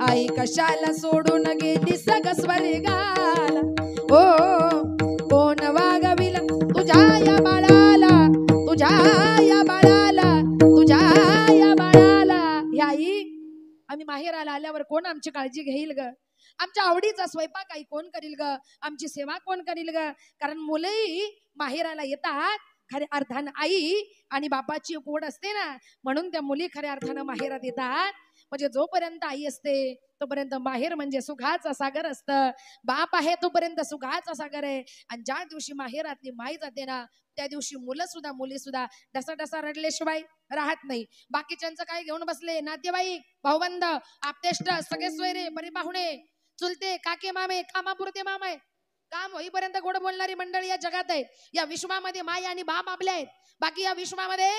Speaker 1: आई कशाला सोडून गेली सग स्वर्गाला. ओ कोण वागविल तुझ्या या बाळाला, तुझ्या या बाळाला, तुझ्या या बाळाला. ही आई आम्ही माहेराला आल्यावर कोण आमची काळजी घेईल ग. आमच्या आवडीचा स्वयंपाक आई कोण करील ग, आमची सेवा कोण करील ग. कारण मुलंही माहेराला येतात खऱ्या अर्थानं आई आणि बापाची ओढ असते ना, म्हणून त्या मुली खऱ्या अर्थानं माहेरात येतात. म्हणजे जोपर्यंत आई असते तोपर्यंत माहेर म्हणजे सुखाचा सागर असतं. बाप आहे तोपर्यंत सुखाचा सागर आहे. आणि ज्या दिवशी माहेरातली माई जाते ना, त्या दिवशी मुली सुद्धा डसा डसा रडल्याशिवाय राहत नाही. बाकीच्यांचं काय घेऊन बसले, नातेवाईक भाऊबंद आपतेष्ट सगळे सोयरे परिपाहुणे चुलते काके मामे कामापुरते मामे, काम होईपर्यंत गोड बोलणारी मंडळी या जगात आहेत. या विश्वामध्ये माई आणि बाप आपले आहेत. बाकी या विश्वामध्ये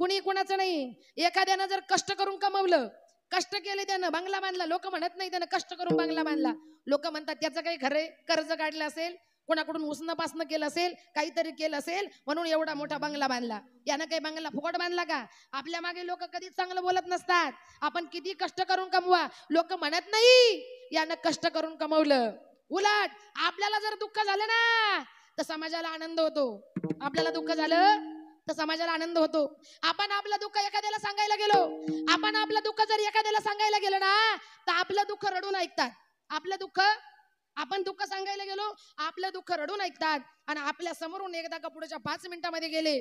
Speaker 1: कुणी कुणाचं नाही. एखाद्यानं जर कष्ट करून कमवलं, कष्ट केले त्यानं बंगला बांधला, लोक म्हणत नाही त्यानं कष्ट करून बंगला बांधला. लोक म्हणतात त्याचं काही खरंय, कर्ज काढलं असेल, कोणाकडून उसनं पासनं केलं असेल, काहीतरी केलं असेल म्हणून एवढा मोठा बंगला बांधला. यानं काही बंगला फुकट बांधला का? आपल्या मागे लोक कधीच चांगलं बोलत नसतात. आपण किती कष्ट करून कमवा, लोक म्हणत नाही यानं कष्ट करून कमवलं. उलट आपल्याला जर दुःख झालं ना तर समाजाला आनंद होतो. आपल्याला दुःख झालं तर समाजाला आनंद होतो. आपण आपलं दुःख एखाद्याला सांगायला गेलो, आपण आपलं दुःख जर एखाद्याला सांगायला गेलो ना तर आपलं दुःख रडून ऐकतात. आपलं दुःख आपण दुःख सांगायला गेलो, आपलं दुःख रडून ऐकतात. आणि आपल्या समोरून एकदा का पुढच्या 5 मिनिटामध्ये गेले,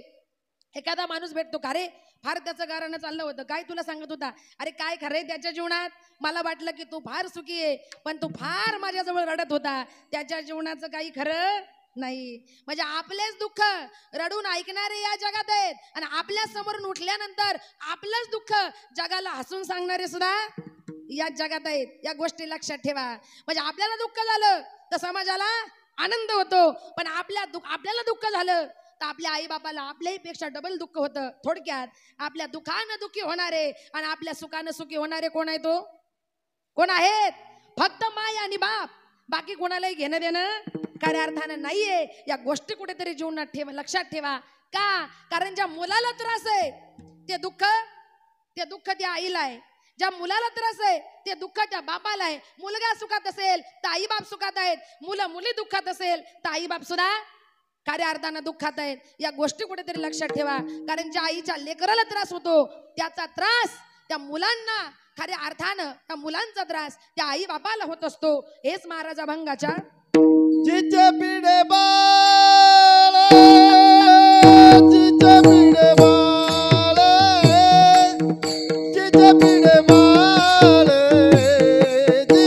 Speaker 1: एखादा माणूस भेटतो, का रे फार त्याचं गारणं चाललं होतं, काय तुला सांगत होता, अरे काय खरंय त्याच्या जीवनात, मला वाटलं की तू फार सुखी आहे पण तू फार माझ्याजवळ रडत होता, त्याच्या जीवनाचं काही खरं नाही. म्हणजे आपलेच दुःख रडून ऐकणारे या जगात आहेत आणि आपल्या समोरून उठल्यानंतर आपलंच दुःख जगाला हसून सांगणारे सुद्धा या जगात आहेत. या गोष्टी लक्षात ठेवा. म्हणजे आपल्याला दुःख झालं तर समाजाला आनंद होतो, पण आपल्याला दुःख झालं तर आपल्या आई बापाला आपल्याही पेक्षा डबल दुःख होतं. थोडक्यात आपल्या दुःखानं दुःखी होणारे आणि आपल्या सुखानं सुखी होणारे कोण आहे? तो कोण आहेत? फक्त माय आणि बाप. बाकी कोणालाही घेणं देणं खऱ्या अर्थानं नाहीये. या गोष्टी कुठेतरी जीवनात ठेवा, लक्षात ठेवा. का? कारण ज्या मुलाला त्रास आहे ते दुःख त्या आईला आहे. ज्या मुलाला त्रास आहे ते दुःख त्या बापाला आहे. मुलगा सुखात असेल तर आई बाप सुखात आहेत, मुलं मुली दुःखात असेल तर आई बाप सुद्धा खऱ्या अर्थानं दुःखात आहेत. या गोष्टी कुठेतरी लक्षात ठेवा. कारण ज्या आईच्या लेकराला त्रास होतो त्याचा त्रास त्या मुलांना, खऱ्या अर्थानं त्या मुलांचा त्रास त्या आई बापाला होत असतो. हेच महाराज अभंगाच्या
Speaker 2: जिचे पिढे बाळ, जिचे पिढे बाळ, जिचे पिढे बाळ,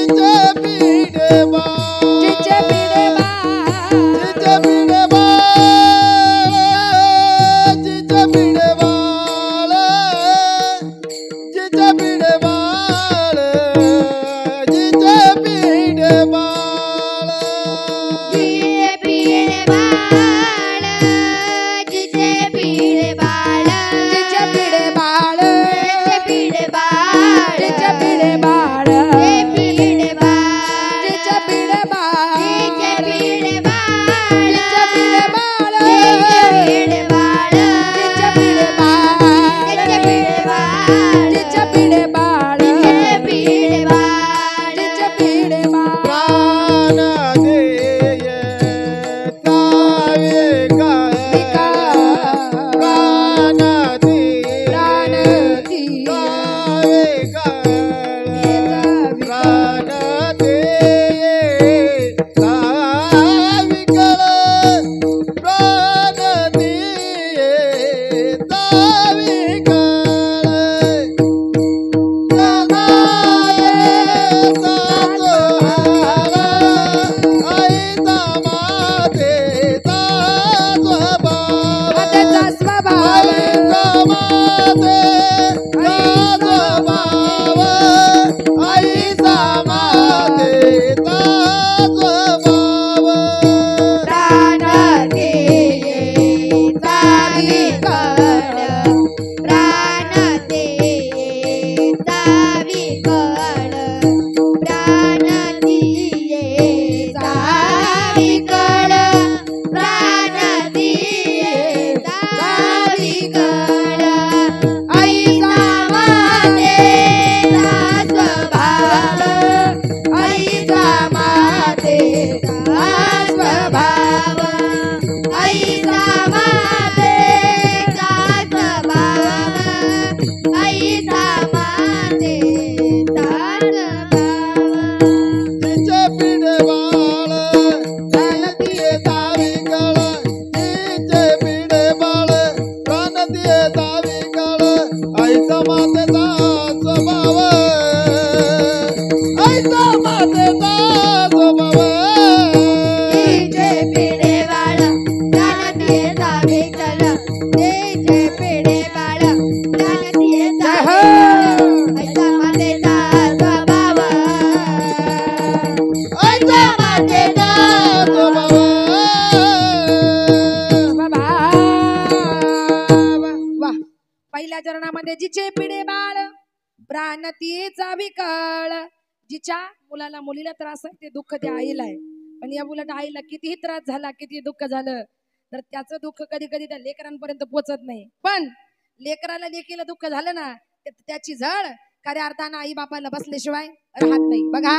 Speaker 2: जिचे पिढे बाळ,
Speaker 1: जिचे पिढे बाळ,
Speaker 2: जिचे पिढे बाळ, जिचे पिढे बाळ, जिचे पिढे बाळ, जिचे पिढे बाळ.
Speaker 1: पिढे बाळ, जिचे पिढे बाळ प्राण तिचा विकळ. जिच्या मुलाला मुलीला त्रास आहे ते दुःख त्या आईला आहे, पण या उलट आईला कितीही त्रास झाला किती दुःख झालं तर त्याचं दुःख कधी कधी त्या लेकरांपर्यंत पोहोचत नाही. पण लेकराला लेकीला दुःख झालं ना त्याची झळ खऱ्या अर्थानं आई बापाला बसल्याशिवाय राहत नाही. बघा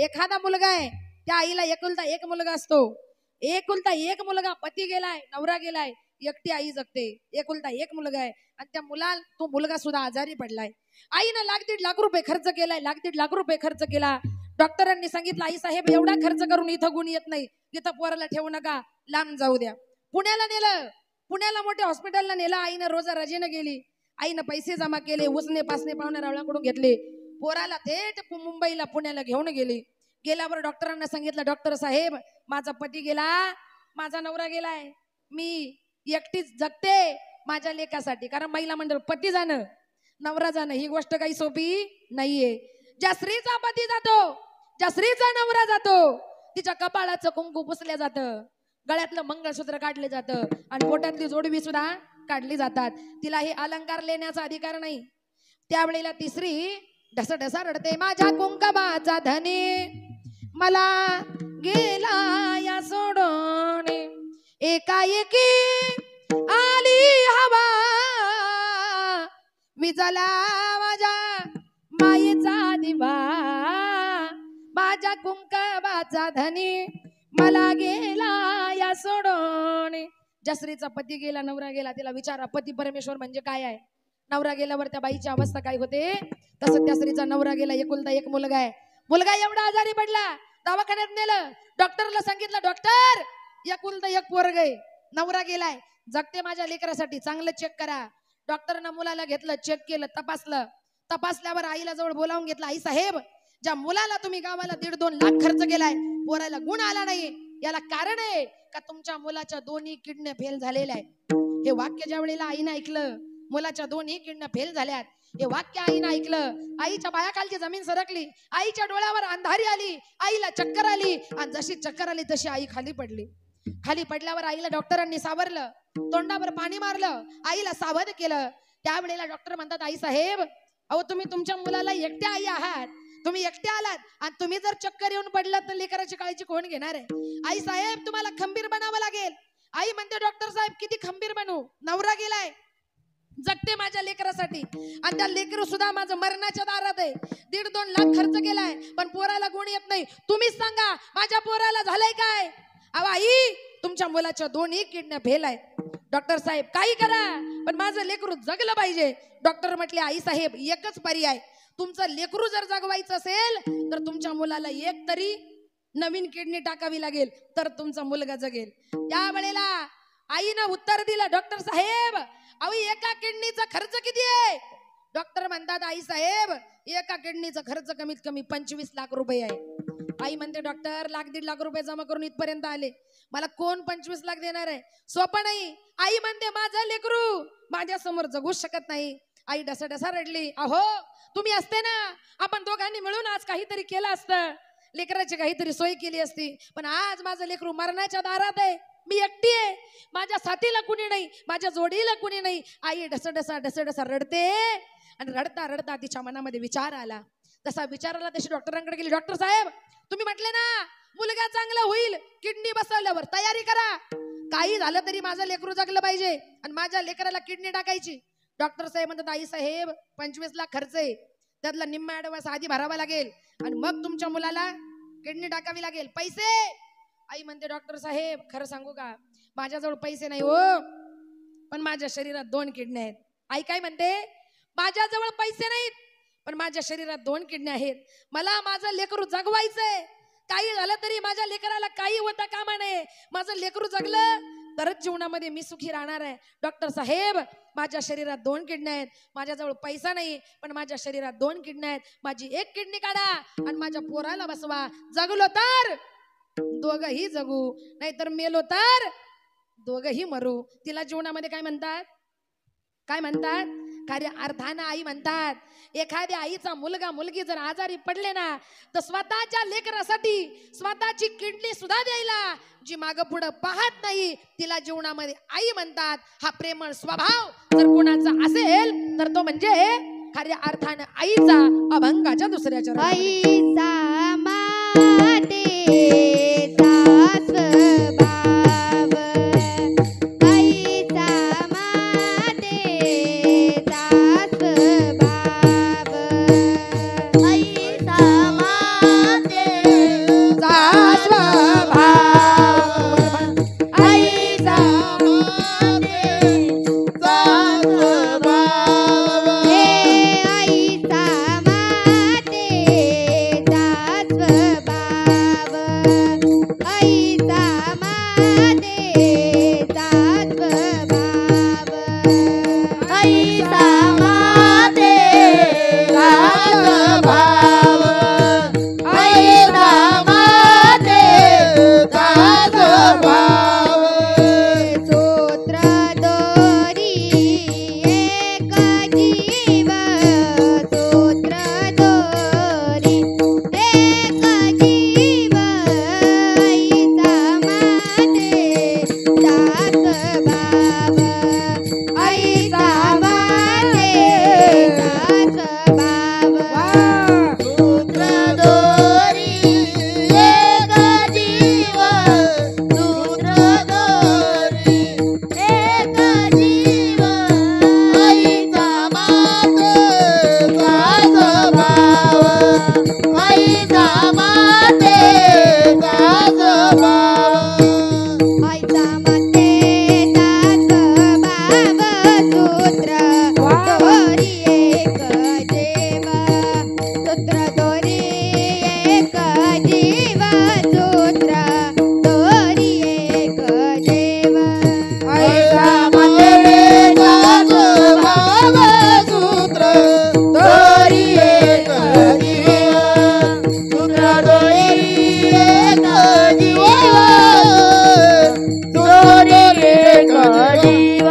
Speaker 1: एखादा मुलगा आहे त्या आईला एकुलता एक मुलगा असतो, एकुलता एक मुलगा, पती गेलाय नवरा गेलाय एकटी आई जगते, एकुलता एक मुलगा आहे आणि त्या तो मुलगा सुद्धा आजारी पडलाय. आईनं 1.5 लाख रुपये खर्च केलाय, 1.5 लाख रुपये खर्च केला. डॉक्टरांनी सांगितलं आई साहेब एवढा खर्च करून इथं गुण येत नाही, इथं पोराला ठेवू नका, लांब जाऊ द्या. पुण्याला नेलं, पुण्याला मोठ्या हॉस्पिटलला नेलं. आईनं रोजा रजेनं गेली, आईनं पैसे जमा केले, उसने पासने पाहुण्या रावळाकडून घेतले, पोराला थेट मुंबईला पुण्याला घेऊन गेली. गेल्यावर डॉक्टरांना सांगितलं डॉक्टर साहेब माझा पती गेला, माझा नवरा गेलाय, मी एकटीच जगते माझ्या लेकासाठी. कारण महिला मंडळ पती जाणं नवरा जाणं ही गोष्ट काही सोपी नाहीये. ज्या स्त्रीचा पती जातो, ज्या स्त्रीचा नवरा जातो तिच्या कपाळाचं कुंकू पुसल्या जातं, गळ्यातलं मंगळसूत्र काढले जातं आणि पोटातली जोडवी सुद्धा काढली जातात. तिला हे अलंकार लेण्याचा अधिकार नाही. त्यावेळेला ती स्त्री ढसढसा रडते, माझ्या कुंकवाचा धनी मला गेला या सोडून, एकाएकी आली हवा विजला माझ्या मायेचा दिवा, माझ्या कुंकवाचा धनी मला गेला या सोडून. ज्या स्त्रीचा पती गेला नवरा गेला तिला विचारा पती परमेश्वर म्हणजे काय आहे. नवरा गेल्यावर त्या बाईची अवस्था काय होते, तसं त्या स्त्रीचा नवरा गेला, एकुलता एक मुलगा आहे, मुलगा एवढा आजारी पडला, दवाखान्यात नेलं, डॉक्टरला सांगितलं डॉक्टर एकुलता एक पोरग आहे, नवरा गेलाय, जगते माझ्या लेकरासाठी, चांगलं चेक करा. डॉक्टरनं मुलाला घेतलं, चेक केलं, तपासलं, तपासल्यावर आईला जवळ बोलावून घेतलं, आई साहेब ज्या मुलाला तुम्ही गावाला 1.5-2 लाख खर्च केलाय पोराला गुण आला नाही, याला कारण आहे का तुमच्या मुलाच्या दोन्ही किडण्या फेल झालेल्या आहेत. हे वाक्य ज्या वेळेला आईनं ऐकलं, मुलाच्या दोन्ही किडण्या फेल झाल्यात, हे वाक्य आईनं ऐकलं, आईच्या पायाखालची जमीन सरकली, आईच्या डोळ्यावर अंधारी आली, आईला चक्कर आली आणि जशी चक्कर आली तशी आई खाली पडली. खाली पडल्यावर आईला डॉक्टरांनी सावरलं, तोंडावर पाणी मारलं, आईला सावध केलं. त्यावेळेला डॉक्टर म्हणतात आई साहेब अहो तुम्ही तुमच्या मुलाला एकट्या आई आहात, तुम्ही एकटे आलात आणि तुम्ही जर चक्कर येऊन पडलात तर लेकराची काळजी कोण घेणार आहे. आई साहेब तुम्हाला खंबीर बनावं लागेल. आई म्हणते डॉक्टर साहेब किती खंबीर बनू, नवरा गेलाय, जगते माझ्या लेकरासाठी आणि त्या लेकरू सुद्धा माझं मरणाच्या दारात आहे, 1.5-2 लाख खर्च केलाय पण पोराला गुण येत नाही, तुम्हीच सांगा माझ्या पोराला झालंय काय. अहो आई तुमच्या मुलाच्या दोन्ही किडण्या फेल आहेत, डॉक्टर साहेब काही करा पण माझं लेकरू जगलं पाहिजे. डॉक्टर म्हटले आई साहेब एकच पर्याय, तुमचं लेकरू जर जगवायचं असेल तर तुमच्या मुलाला एक तरी नवीन किडनी टाकावी लागेल तर तुमचा मुलगा जगेल. त्यावेळेला आईनं उत्तर दिलं डॉक्टर साहेब अहो एका किडनीचा खर्च किती आहे. डॉक्टर म्हणतात आई साहेब एका किडनीचा खर्च कमीत कमी 25 लाख रुपये आहे. आई म्हणते डॉक्टर 1.5 लाख रुपये जमा करून इथपर्यंत आले, मला कोण 25 लाख देणार आहे, सोपं नाही. आई म्हणते माझं लेकरू माझ्या समोर जगूच शकत नाही. आई ढसाढसा रडली, अहो तुम्ही असते ना आपण दोघांनी मिळून आज काहीतरी केलं असतं, लेकराची काहीतरी सोय केली असती, पण आज माझं लेकरू मरणाच्या दारात आहे, मी एकटी आहे, माझ्या साथीला कुणी नाही, माझ्या जोडीला कुणी नाही. आई ढसढसा रडते आणि रडता रडता तिच्या मनामध्ये विचार आला. तसा विचार आला तशी डॉक्टरांकडे गेली, डॉक्टर साहेब तुम्ही म्हटले ना मुलगा चांगला होईल, किडनी बसवल्यावर तयारी करा, काही झालं तरी माझं लेकरू जगलं पाहिजे आणि माझ्या लेकराला किडनी टाकायची. डॉक्टर साहेब म्हणतात आई साहेब 25 लाख खर्च आहे, त्यातला निम्मा ऍडव्हान्स आधी भरावा लागेल आणि मग तुमच्या मुलाला किडनी टाकावी लागेल, पैसे. आई म्हणते डॉक्टर साहेब खरं सांगू का माझ्याजवळ पैसे नाही हो, पण माझ्या शरीरात 2 किडन्या आहेत. आई काय म्हणते माझ्याजवळ पैसे नाहीत पण माझ्या शरीरात 2 किडन्या आहेत, मला माझं लेकरू जगवायचंय, काही झालं तरी माझ्या लेकराला काही होता कामा नये, माझं लेकरू जगलं तरच जीवनामध्ये मी सुखी राहणार आहे. डॉक्टर साहेब माझ्या शरीरात 2 किडन्या आहेत, माझ्याजवळ पैसा नाही पण माझ्या शरीरात 2 किडन्या आहेत, माझी एक किडनी काढा आणि माझ्या पोराला बसवा, जगलो तर दोघही जगू नाहीतर मेलो तर दोघही मरू. तिला जीवनामध्ये काय म्हणतात, काय म्हणतात खऱ्या अर्थानं आई म्हणतात एखाद्या आईचा मुलगा मुलगी जर आजारी पडले ना तर स्वतःच्या लेकरासाठी स्वतःची किडनी सुद्धा द्यायला जी मागं पुढं पाहत नाही तिला जीवनामध्ये आई म्हणतात. हा प्रेमळ स्वभाव जर कोणाचा असेल तर तो म्हणजे खऱ्या अर्थानं आईचा अभंगाच्या दुसऱ्या चरणामध्ये.
Speaker 3: आईचा मातेचा स्वभाव, आईचा मातेचा स्वभाव, आईचा मातेचा स्वभाव, आईचा मातेचा स्वभाव, हे आईचा मातेचा स्वभाव, आईचा मातेचा स्वभाव, आईचा मातेचा स्वभाव, आईचा मातेचा स्वभाव, सूत्र दोरी एक जीव, सूत्र दोरी एक जीव, आईचा मातेचा स्वभाव, आईचा मातेचा स्वभाव, सूत्र दोरी एक जीव, सूत्र दोरी एक जीव, आईचा मातेचा स्वभाव, आईचा मातेचा स्वभाव, आईचा मातेचा स्वभाव, सूत्र दोरी एक जीव, सूत्र दोरी एक जीव, सूत्र दोरी एक जीव, आईचा मातेचा स्वभाव, सूत्र दोरी एक जीव, सूत्र दोरी एक जीव, दोरी एक जीव,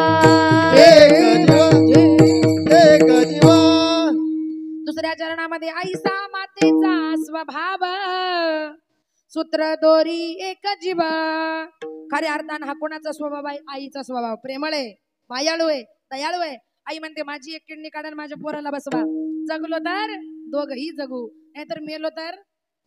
Speaker 3: एक जीव.
Speaker 1: दुसऱ्या चरणामध्ये आईचा मातेचा स्वभाव, सूत्र दोरी एक जीव. खऱ्या अर्थानं हा कोणाचा स्वभाव आहे? आईचा स्वभाव. प्रेमळ आहे, मायाळू आहे, दयाळू आहे. आई म्हणते माझी एक किडनी काढून माझ्या पोराला बसवा. जगलो तर दोघही जगू, नाहीतर मेलो तर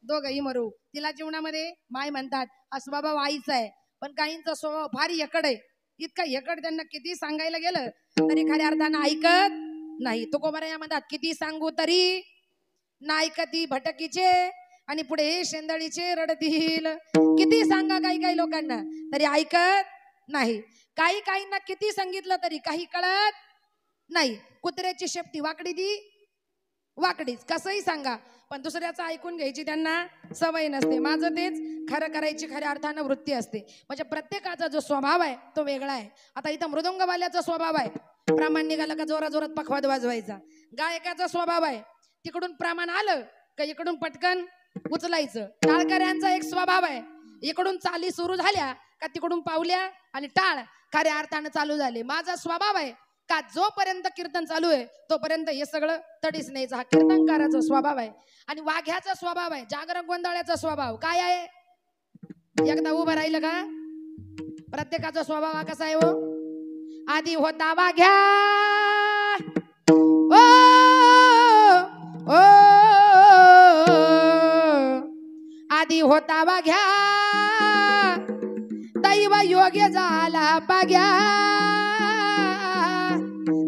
Speaker 1: दोघही मरू. तिला जीवनामध्ये माय म्हणतात. हा स्वभाव आईचा आहे. पण काहींचा स्वभाव फार एकड आहे. इतका एकड त्यांना किती सांगायला गेलं तरी खऱ्या अर्थानं ऐकत नाही. तुकोबारा या म्हणतात किती सांगू तरी नाही ऐकती भटकीचे आणि पुढे शेंदळीचे रडतील. किती सांगा काही काही लोकांना तरी ऐकत नाही. काही काहींना किती सांगितलं तरी काही कळत नाही. कुत्र्याची शेपटी वाकडी दी वाकडीच, कसंही सांगा पण दुसऱ्याचं ऐकून घ्यायची त्यांना सवय नसते. माझं तेच खरं करायची खऱ्या अर्थानं वृत्ती असते. म्हणजे प्रत्येकाचा जो स्वभाव आहे तो वेगळा आहे. आता इथं मृदंगवाल्याचा स्वभाव आहे प्रमाण निघालं का जोरा जोरात पखवाद वाजवायचा. गायकाचा स्वभाव आहे तिकडून प्रमाण आलं का इकडून पटकन उचलायचं. टाळकऱ्यांचा एक स्वभाव आहे इकडून चाली सुरू झाल्या का तिकडून पावल्या आणि टाळ खऱ्या अर्थानं चालू झाले. माझा स्वभाव आहे का जोपर्यंत कीर्तन चालू आहे तोपर्यंत हे सगळं तडीस न्यायचं. हा कीर्तनकाराचा स्वभाव आहे. आणि वाघ्याचा स्वभाव आहे, जागरण गोंधळाचा स्वभाव काय आहे? एकदा उभं राहिलं का प्रत्येकाचा स्वभाव हा कसा आहे? हो आधी होता वाघ्या ओ ओ आधी होता वाघ्या दैव योग्य झाला पाग्या.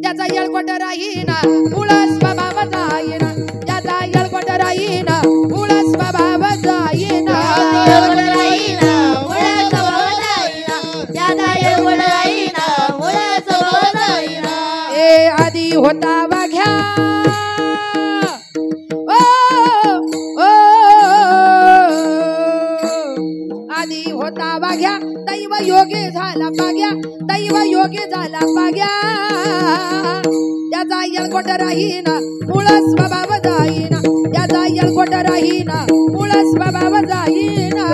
Speaker 1: त्याचा येळकोट राहीना मूळ स्वभाव जाईना. त्याचा येळकोट राहीना मूळ स्वभाव जाईना. ए आधी होता वाघ्या ओ ओ आधी होता वाघ्या दैव योगी झाला पाग्या. दैव योगी झाला पाग्या. त्याचा येळकोट राहीना मूळ स्वभाव जाईना. त्याचा येळकोट राहीना मूळ स्वभाव जाईना.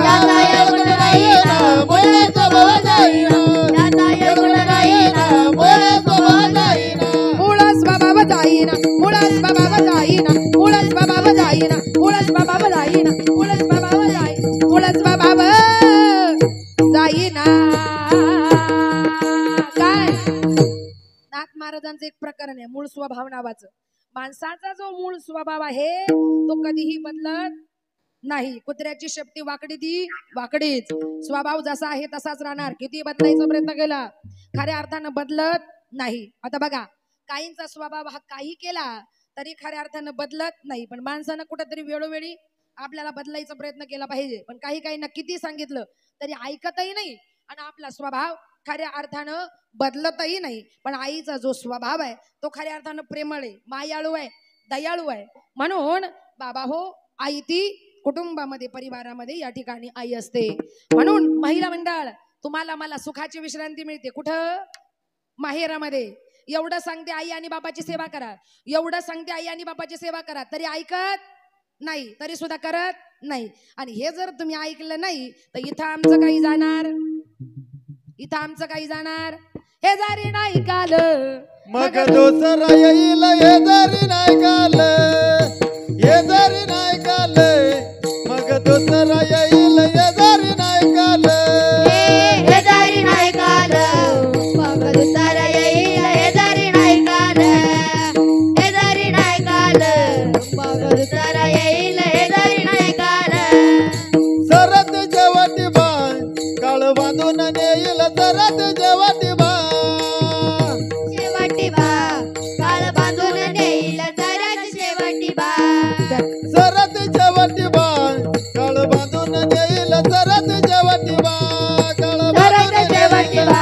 Speaker 1: मूळ स्वभाव स्वभाव नावाचं. माणसाचा जो मूळ स्वभाव आहे तो कधीही बदलत नाही. कुत्र्याची शेपटी वाकडी ती वाकडीच. स्वभाव जसा आहे तसाच राहणार. किती बदलायचा प्रयत्न केला खऱ्या अर्थानं बदलत नाही. आता बघा, काहींचा स्वभाव हा काही केला तरी खऱ्या अर्थानं बदलत नाही. पण माणसानं कुठेतरी वेळोवेळी आपल्याला बदलायचा प्रयत्न केला पाहिजे. पण काहींना किती सांगितलं तरी ऐकतही नाही आणि आपला स्वभाव खऱ्या अर्थानं बदलतही नाही. पण आईचा जो स्वभाव आहे तो खऱ्या अर्थानं प्रेमळ आहे, मायाळू आहे, दयाळू आहे. म्हणून बाबा हो, आई ती कुटुंबामध्ये परिवारामध्ये या ठिकाणी आई असते. म्हणून महिला मंडळ, तुम्हाला मला सुखाची विश्रांती मिळते कुठं? माहेरामध्ये. एवढं सांगते आई आणि बाबाची सेवा करा, एवढं सांगते आई आणि बाबाची सेवा करा, तरी ऐकत नाही, तरी सुद्धा करत नाही. आणि हे जर तुम्ही ऐकलं नाही तर इथं आमचं काही जाणार, इथं आमचं काही जाणार. हे जरी नाही काल
Speaker 2: मग दुसरा येईल, हे जरी नाही काल, हे जरी नाही काल, मग दुसरा येईल, हे जरी नाही काल,
Speaker 3: हे जरी नाही काल, मग दुसरा येईल, हे जरी नाही काल, हे जरी नाही काल, मग दुसरा येईल, हे जरी नाही काल.
Speaker 2: सरत जेवटी बाय काळ बांधून नेईल, सरत जेवटी बाय,
Speaker 3: शेवटी बा काळ बांधून नेईल, सरत शेवटी बा,
Speaker 2: सरत जेवटी बाय काळ बांधून नेईल, सरत जेवटी बाय, काळ
Speaker 3: सरत शेवटी बा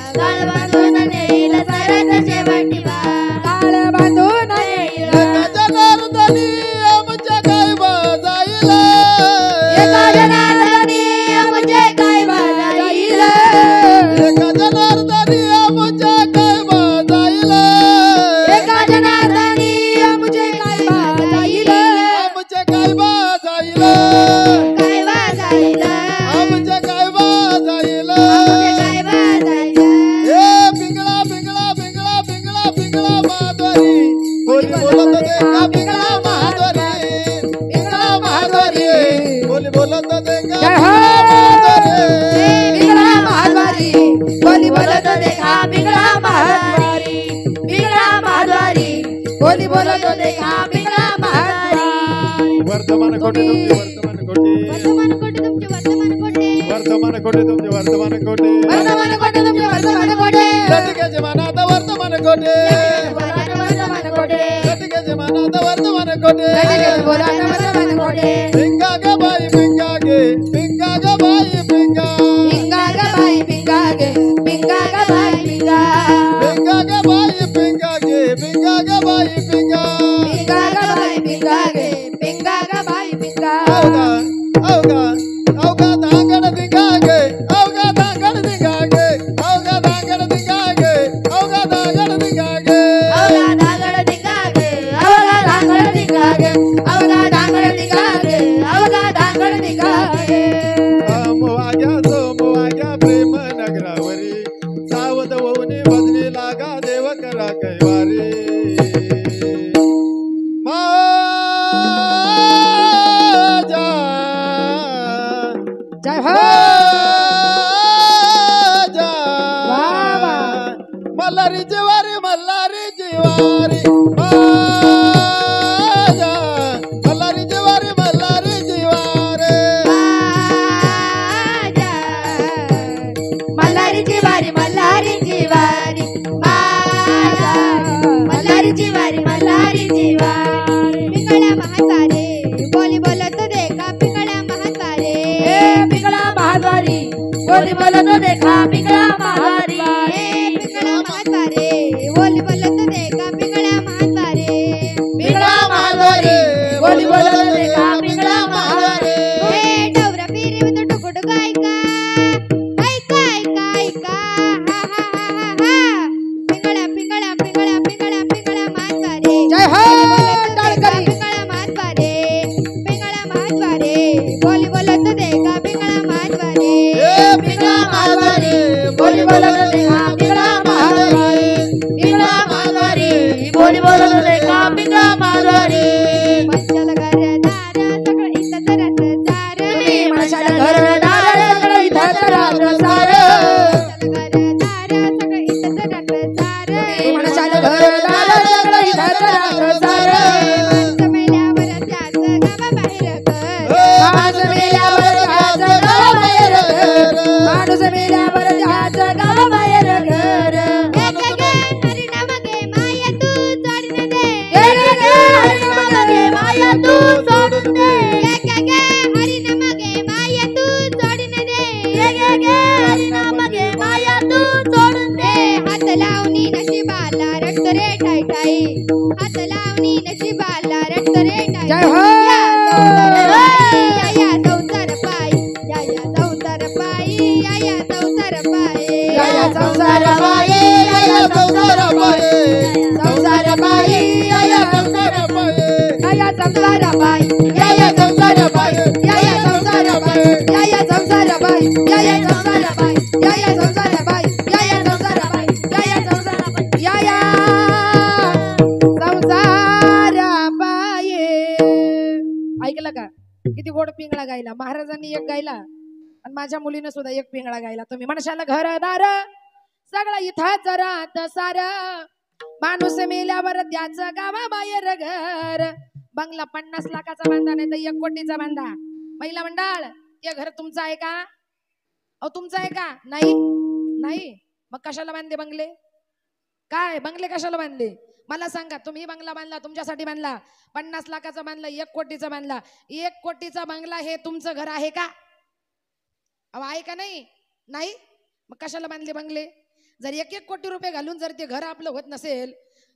Speaker 3: काळ बांधून नेईल, सरत शेवटी बा,
Speaker 1: काळ बांधून येईल.
Speaker 2: जनार्दनी आमच्या काय बाजाईल,
Speaker 3: एका जनार्दनी आमचे काय बाजाईल,
Speaker 2: एका जनार्दनी आमच्या काय बाजाईल,
Speaker 3: एका जनार्दनी आमचे काय बाजाईल,
Speaker 2: आमच्या काय बाजाईल,
Speaker 3: काय बाजाईल,
Speaker 2: आमच्या काय बाजाईल.
Speaker 3: आमचे काय बाजाईल.
Speaker 2: ए पिंगळा पिंगळा पिंगळा पिंगळा पिंगळा माधवारी, बोली बोलत दे का पिंगळा माधवारी, पिंगळा माधवारी, बोली बोलत दे का
Speaker 1: जय हो!
Speaker 2: पिंगळा माधवारी.
Speaker 1: पिंगळा महाद्वारी, बोली
Speaker 3: बोलत देखा पिंगळा महाद्वारी, पिंगळा महाद्वारी,
Speaker 1: बोली बोलत
Speaker 3: देखा पिंगळा महाद्वारी.
Speaker 2: वर्तमान कोटी तुमची वर्तमान कोटी,
Speaker 3: वर्तमान कोटी तुमचे वर्तमान कोटी,
Speaker 2: वर्तमान कोटी तुमची वर्तमान कोटी,
Speaker 3: वर्तमान कोटी तुमचे वर्तमान कोटी,
Speaker 2: लटक्याचे मनात वर्तमान कोटी,
Speaker 3: वर्तमान कोटी,
Speaker 2: लटक्याचे मनात वर्तमान कोटी.
Speaker 3: वर्तमान कोटी.
Speaker 2: पिंगा ग बाई पिंगा गे, पिंगा ग बाई पिंगा,
Speaker 1: पिंगा ग बाई पिंगा गे, पिंगा ग बाई पिंगा,
Speaker 2: पिंगा ग बाई पिंगा गे, पिंगा ग बाई पिंगा.
Speaker 1: पिंगा ग बाई पिंगा गे, पिंगा ग बाई पिंगा.
Speaker 2: अवगा अवगा अवगा धांगड दिंगा गे, अवगा धांगड दिंगा गे, अवगा धांगड दिंगा गे, अवगा धांगड दिंगा गे.
Speaker 3: अवघा धांगड दिगा गे, अवघा धांगड दिगा गे, अवघा धांगड दिगा गे, अवघा धांगड दिगा गे.
Speaker 2: वाग्या सोमवाग्या प्रेम नगरावरी, सावध होऊन बदली लागा देव करा कैवारी. माझ्या
Speaker 1: जय हो!
Speaker 2: माझ्या
Speaker 1: वा वा!
Speaker 2: मल्हारी जिवारी, मल्हारी जिवारी, माझ्या मल्हारी जिवारी, मल्हारी जिवारी.
Speaker 3: माझ्या मल्हारीची वारी, मल्हारीची वारी, माझ्या मल्हारीची वारी, मल्हारीची वारी. पिंगळ्या महाद्वारे, बोली बोलत देखा पिंगळ्या महाद्वारे,
Speaker 1: पिंगळा महाद्वारी, बोली बोलत देखा पिंगळा महाद्वारी.
Speaker 3: पिंगळ्या महाद्वारे, बोली बोलत देखा पिंगळ्या महाद्वारे,
Speaker 1: पिंगळा महाद्वारी, बोली बोलत देखा पिंगळा महाद्वारी.
Speaker 3: हे डवरा पिरीव तो टुकुटुक ऐका, ऐका ऐका ऐका, हा हा हा हा हा. पिंगळ्या पिंगळ्या पिंगळ्या पिंगळ्या पिंगळ्या महाद्वारे,
Speaker 1: जय हो! टाळकरी.
Speaker 3: पिंगळ्या महाद्वारे, पिंगळ्या महाद्वारे, बोली बोलत देखा पिंगळ्या महाद्वारे,
Speaker 2: ए पिंगा महाद्वारी,
Speaker 1: बोली बोलत देखा जय हो
Speaker 3: या संसार पायी या संसार पायी या संसार पायी
Speaker 1: या संसार
Speaker 2: बाई या संसार बाई
Speaker 1: संसार बाई
Speaker 2: या संसार बाई
Speaker 1: या संसार बाई
Speaker 2: या संसार बाई
Speaker 1: या संसार बाई या संसार बाई या संसार बाई या संसार बाई या संसार बाई या संसार बाई या संसार बाई. ऐकलं का किती गोड पिंगळा गायला महाराजांनी एक गायला आणि माझ्या मुलीनं सुद्धा एक पिंगळा गायला. तुम्ही म्हणशाल घरदार सगळं इथंच राहत सार माणूस मेल्यावर त्याचं गावा बाहेर घर बंगला 50 लाखाचा बांधा नाही तर 1 कोटीचा बांधा. महिला मंडळ ते घर तुमचं आहे का? अहो तुमचं आहे का? नाही नाही मग कशाला बांधले बंगले? काय बंगले कशाला बांधले मला सांगा. तुम्ही बंगला बांधला तुमच्यासाठी बांधला 50 लाखाचा बांधला 1 कोटीचा बांधला 1 कोटीचा बंगला हे तुमचं घर आहे का? अहो आहे का नाही? नाही मग कशाला बांधले बंगले? जर 1-1 कोटी रुपये घालून जर ते घर आपलं होत नसेल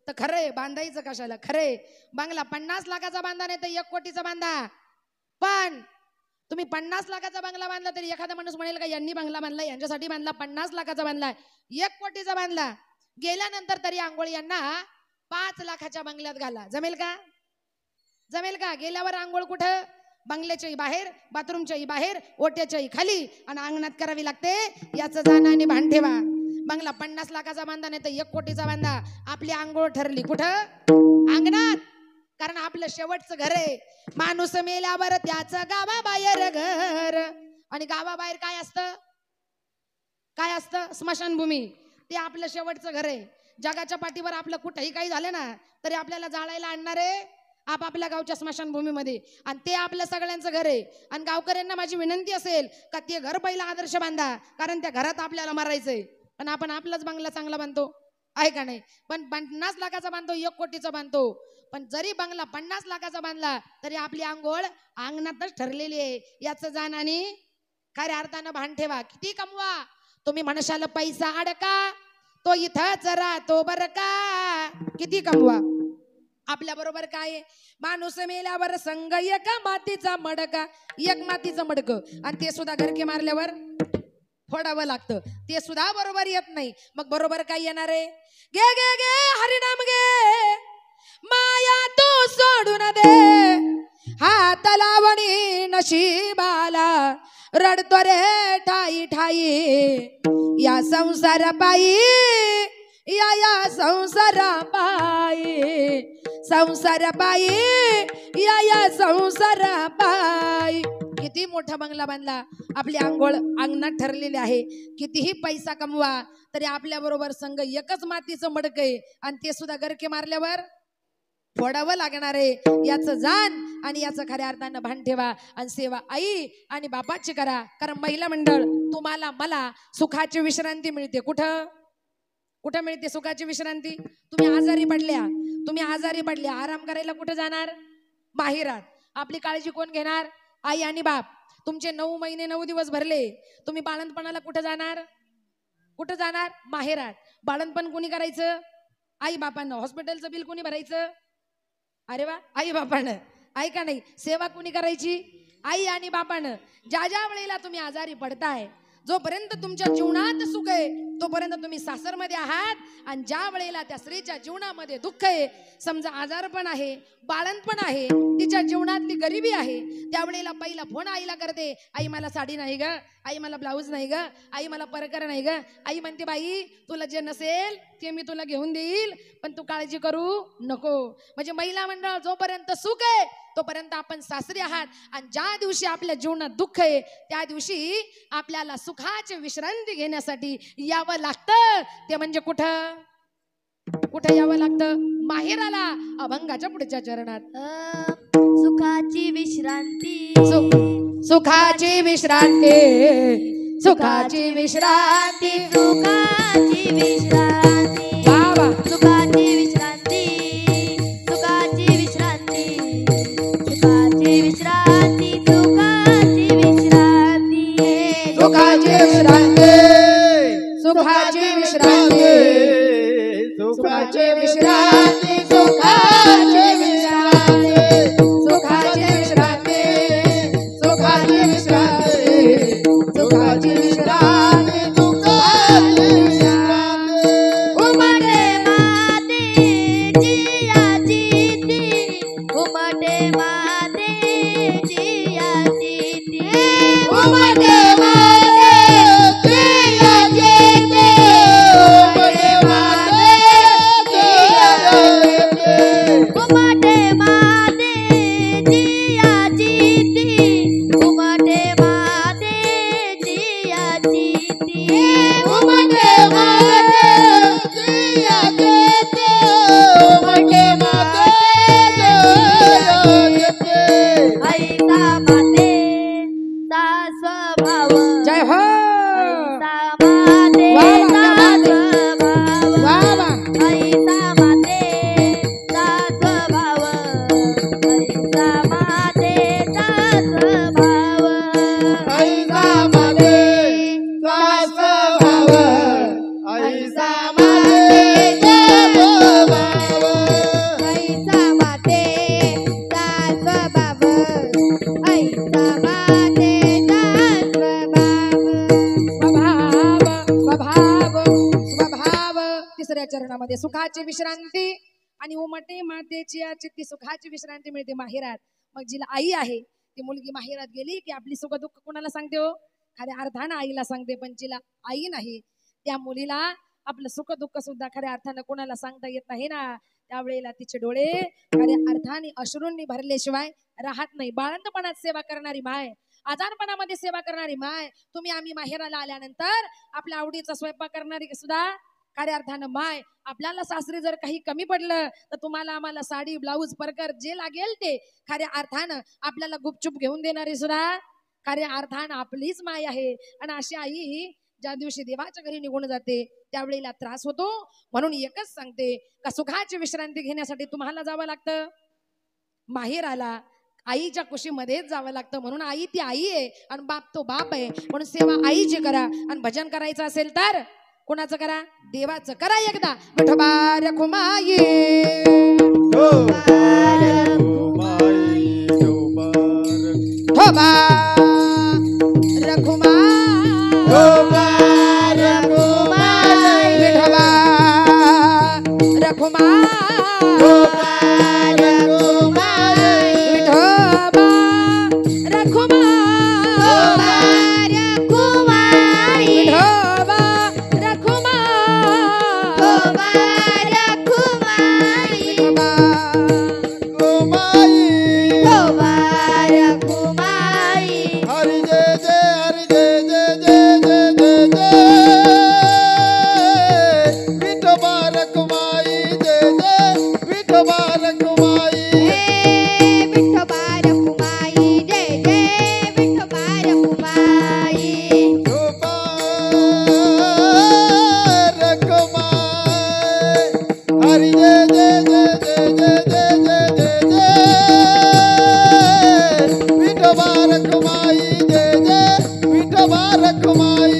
Speaker 1: तर खरंय बांधायचं कशाला? खरंय बंगला 50 लाखाचा बांधा नाही तर 1 कोटीचा बांधा. पण तुम्ही 50 लाखाचा बंगला बांधला तरी एखादा माणूस म्हणेल का यांनी बंगला बांधला यांच्यासाठी बांधला 50 लाखाचा बांधला 1 कोटीचा बांधला. गेल्यानंतर तरी आंघोळ यांना 5 लाखाच्या बंगल्यात घाला. जमेल का? जमेल का? गेल्यावर आंघोळ कुठं? बंगल्याच्याही बाहेर बाथरूमच्याही बाहेर ओट्याच्याही खाली आणि अंगणात करावी लागते. याचं जाणं आणि भान ठेवा. बंगला 50 लाखाचा बांधा नाही तर 1 कोटीचा बांधा. आपली आंघोळ ठरली कुठं? अंगणात. कारण आपलं शेवटचं घर आहे. माणूस मेल्यावर त्याचं गावाबाहेर घर. आणि गावाबाहेर काय असतं? काय असतं? स्मशानभूमी. ते आपलं शेवटचं घर आहे. जगाच्या पाठीवर आपलं कुठेही काही झालं ना तरी आपल्याला जाळायला आणणारे आपापल्या गावच्या स्मशानभूमीमध्ये आणि ते आपल्या सगळ्यांचं घर आहे. आणि गावकऱ्यांना माझी विनंती असेल का ते घर पहिला आदर्श बांधा. कारण त्या घरात आपल्याला मरायचंय. पण आपण आपलाच बंगला चांगला बांधतो आहे का नाही? पण 50 लाखाचा बांधतो 1 कोटीचा बांधतो. पण जरी बंगला 50 लाखाचा बांधला तरी आपली आंघोळ अंगणातच ठरलेली आहे. याचं जाण आणि खऱ्या अर्थानं भान ठेवा. किती कमवा तुम्ही म्हणशाल पैसा अडका तो इथंच राहतो बर का. किती कमवा आपल्या बरोबर काय? माणूस मेल्यावर संग एक मातीचा मडका. 1 मातीचं मडक आणि ते सुद्धा घरके मारल्यावर फोडावं लागतं. ते सुद्धा बरोबर येत नाही. मग बरोबर काय येणार आहे? गे गे गे हरिनाम गे माया तू सोडून दे हात लावणी नशिबाला रडतो रे ठाई ठाई या संसार पायी या संसार पायी संसार पायी या संसार पायी. किती मोठा बंगला बांधला आपली आंघोळ अंगणात ठरलेली आहे. कितीही पैसा कमवा तरी आपल्या बरोबर संघ एकच मातीचं मडक आहे आणि ते सुद्धा गरके मारल्यावर फोडावं लागणार आहे. याचं जाण आणि याचं खऱ्या अर्थानं भान ठेवा आणि सेवा आई आणि बापाची करा. कारण महिला मंडळ तुम्हाला मला सुखाची विश्रांती मिळते. कुठं कुठं मिळते सुखाची विश्रांती? तुम्ही आजारी पडल्या आराम करायला कुठं जाणार? माहेरात. आपली काळजी कोण घेणार? आई आणि बाप. तुमचे 9 महिने 9 दिवस भरले तुम्ही बाळंतपणाला कुठं जाणार? कुठं जाणार? माहेरात. बाळंतपण कोणी करायचं? आई बापानं. हॉस्पिटलचं बिल कोणी भरायचं? अरे वा आई बापानं. आई का नाही? सेवा कोणी करायची? आई आणि बापानं. ज्या ज्या वेळेला तुम्ही आजारी पडताय जोपर्यंत तुमच्या जीवनात सुख आहे तोपर्यंत तुम्ही सासरमध्ये आहात आणि ज्या वेळेला त्या स्त्रीच्या जीवनामध्ये दुःख आहे समजा आजारपण आहे बाळंतपण आहे तिच्या जीवनातली गरिबी आहे त्यावेळेला पहिला फोन आईला करते. आई मला साडी नाही ग, आई मला ब्लाऊज नाही ग, आई मला परकर नाही ग. आई म्हणते बाई तुला जे नसेल ते मी तुला घेऊन देईल पण तू काळजी करू नको. म्हणजे महिला मंडळ जोपर्यंत सुख आहे तोपर्यंत आपण सासरी आहात आणि ज्या दिवशी आपल्या जीवनात दुःख आहे त्या दिवशी आपल्याला सुखाची विश्रांती घेण्यासाठी यावं लागतं. ते म्हणजे कुठं कुठं यावं लागतं? माहेराला. अभंगाच्या पुढच्या चरणात
Speaker 3: सुखाची विश्रांती
Speaker 1: सुखाची विश्रांती सुखाची विश्रांती
Speaker 3: सुखाची विश्रांती
Speaker 1: बाबा
Speaker 3: सुखाची विश्रांती सुखाची विश्रांती सुखाची विश्रांती सुखाची विश्रांती
Speaker 1: सुखाची विश्रांती सुखाची विश्रांती सुखाची विश्रांती सुखाची विश्रांती सुखा सुखाची विश्रांती
Speaker 2: सुखाची विश्रांती
Speaker 3: उमटे माते जियाची ती उमटे माते जियाची ती
Speaker 2: उमटे माते जियाची ती उमटे माते जियाची ती
Speaker 3: उमटे माते जियाची ती उमटे माते जियाची ती
Speaker 2: उमटे माते जियाची ती उमटे माते जियाची ती
Speaker 3: ऐसा माते सा स्वभाव
Speaker 1: जय हो
Speaker 3: ऐसा माते सा स्वभाव
Speaker 1: वा वा
Speaker 3: ऐसा माते सा स्वभाव ऐसा माते सा स्वभाव
Speaker 2: ऐसा माते सा स्वभाव ऐसा माते सा स्वभाव
Speaker 3: ऐसा माते सा स्वभाव ऐसा माते सा स्वभाव
Speaker 1: स्वभाव स्वभाव तिसऱ्या चरणामध्ये सुखाची विश्रांती आणि उमटे मातेची या चित्ती सुखाची विश्रांती मिळते माहेरात. मग जिला आई आहे ती मुलगी माहेरात गेली की आपली सुख दुःख कोणाला सांगते हो? खऱ्या अर्थानं आईला सांगते. पण जिला आई नाही त्या मुलीला आपलं सुख दुःख सुद्धा खऱ्या अर्थानं कोणाला सांगता येत नाही ना. त्यावेळेला तिचे डोळे खऱ्या अर्थाने अश्रूंनी भरल्याशिवाय राहत नाही. बाळंतपणात सेवा करणारी माय, आजारपणामध्ये सेवा करणारी माय, तुम्ही आम्ही माहेराला आल्यानंतर आपल्या आवडीचा स्वयंपाक करणारी सुद्धा खऱ्या अर्थानं माय. आपल्याला सासरी जर काही कमी पडलं तर तुम्हाला आम्हाला साडी ब्लाऊज परकर जे लागेल ते खऱ्या अर्थानं आपल्याला गुपचूप घेऊन देणारी सुद्धा खऱ्या अर्थानं आपलीच माय आहे. आणि अशी आई ज्या दिवशी देवाच्या घरी निघून जाते त्यावेळेला त्रास होतो. म्हणून एकच सांगते का सुखाची विश्रांती घेण्यासाठी तुम्हाला जावं लागतं माहेराला, आईच्या कुशीमध्येच जावं लागतं. म्हणून आई ती आई आहे आणि बाप तो बाप आहे. म्हणून सेवा आईची करा आणि भजन करायचं असेल तर कोणाचं करा? देवाचं करा. एकदा विठोबा रखुमाई ठोबा रखुमाई विठोबा रखुमाई विठोबा रखुमाई विठोबा रखुमाई विठोबा
Speaker 2: हरि जय जय हरि जय जय जय जय जय जय विठोबा रखुमाई जय जय विठोबा रखुमाई
Speaker 3: विठोबा रखुमाई जय जय विठोबा रखुमाई
Speaker 2: विठोबा रखुमाई हरि जय जय जय जय जय जय जय जय जय विठोबा रखुमाई जय जय विठोबा रखुमाई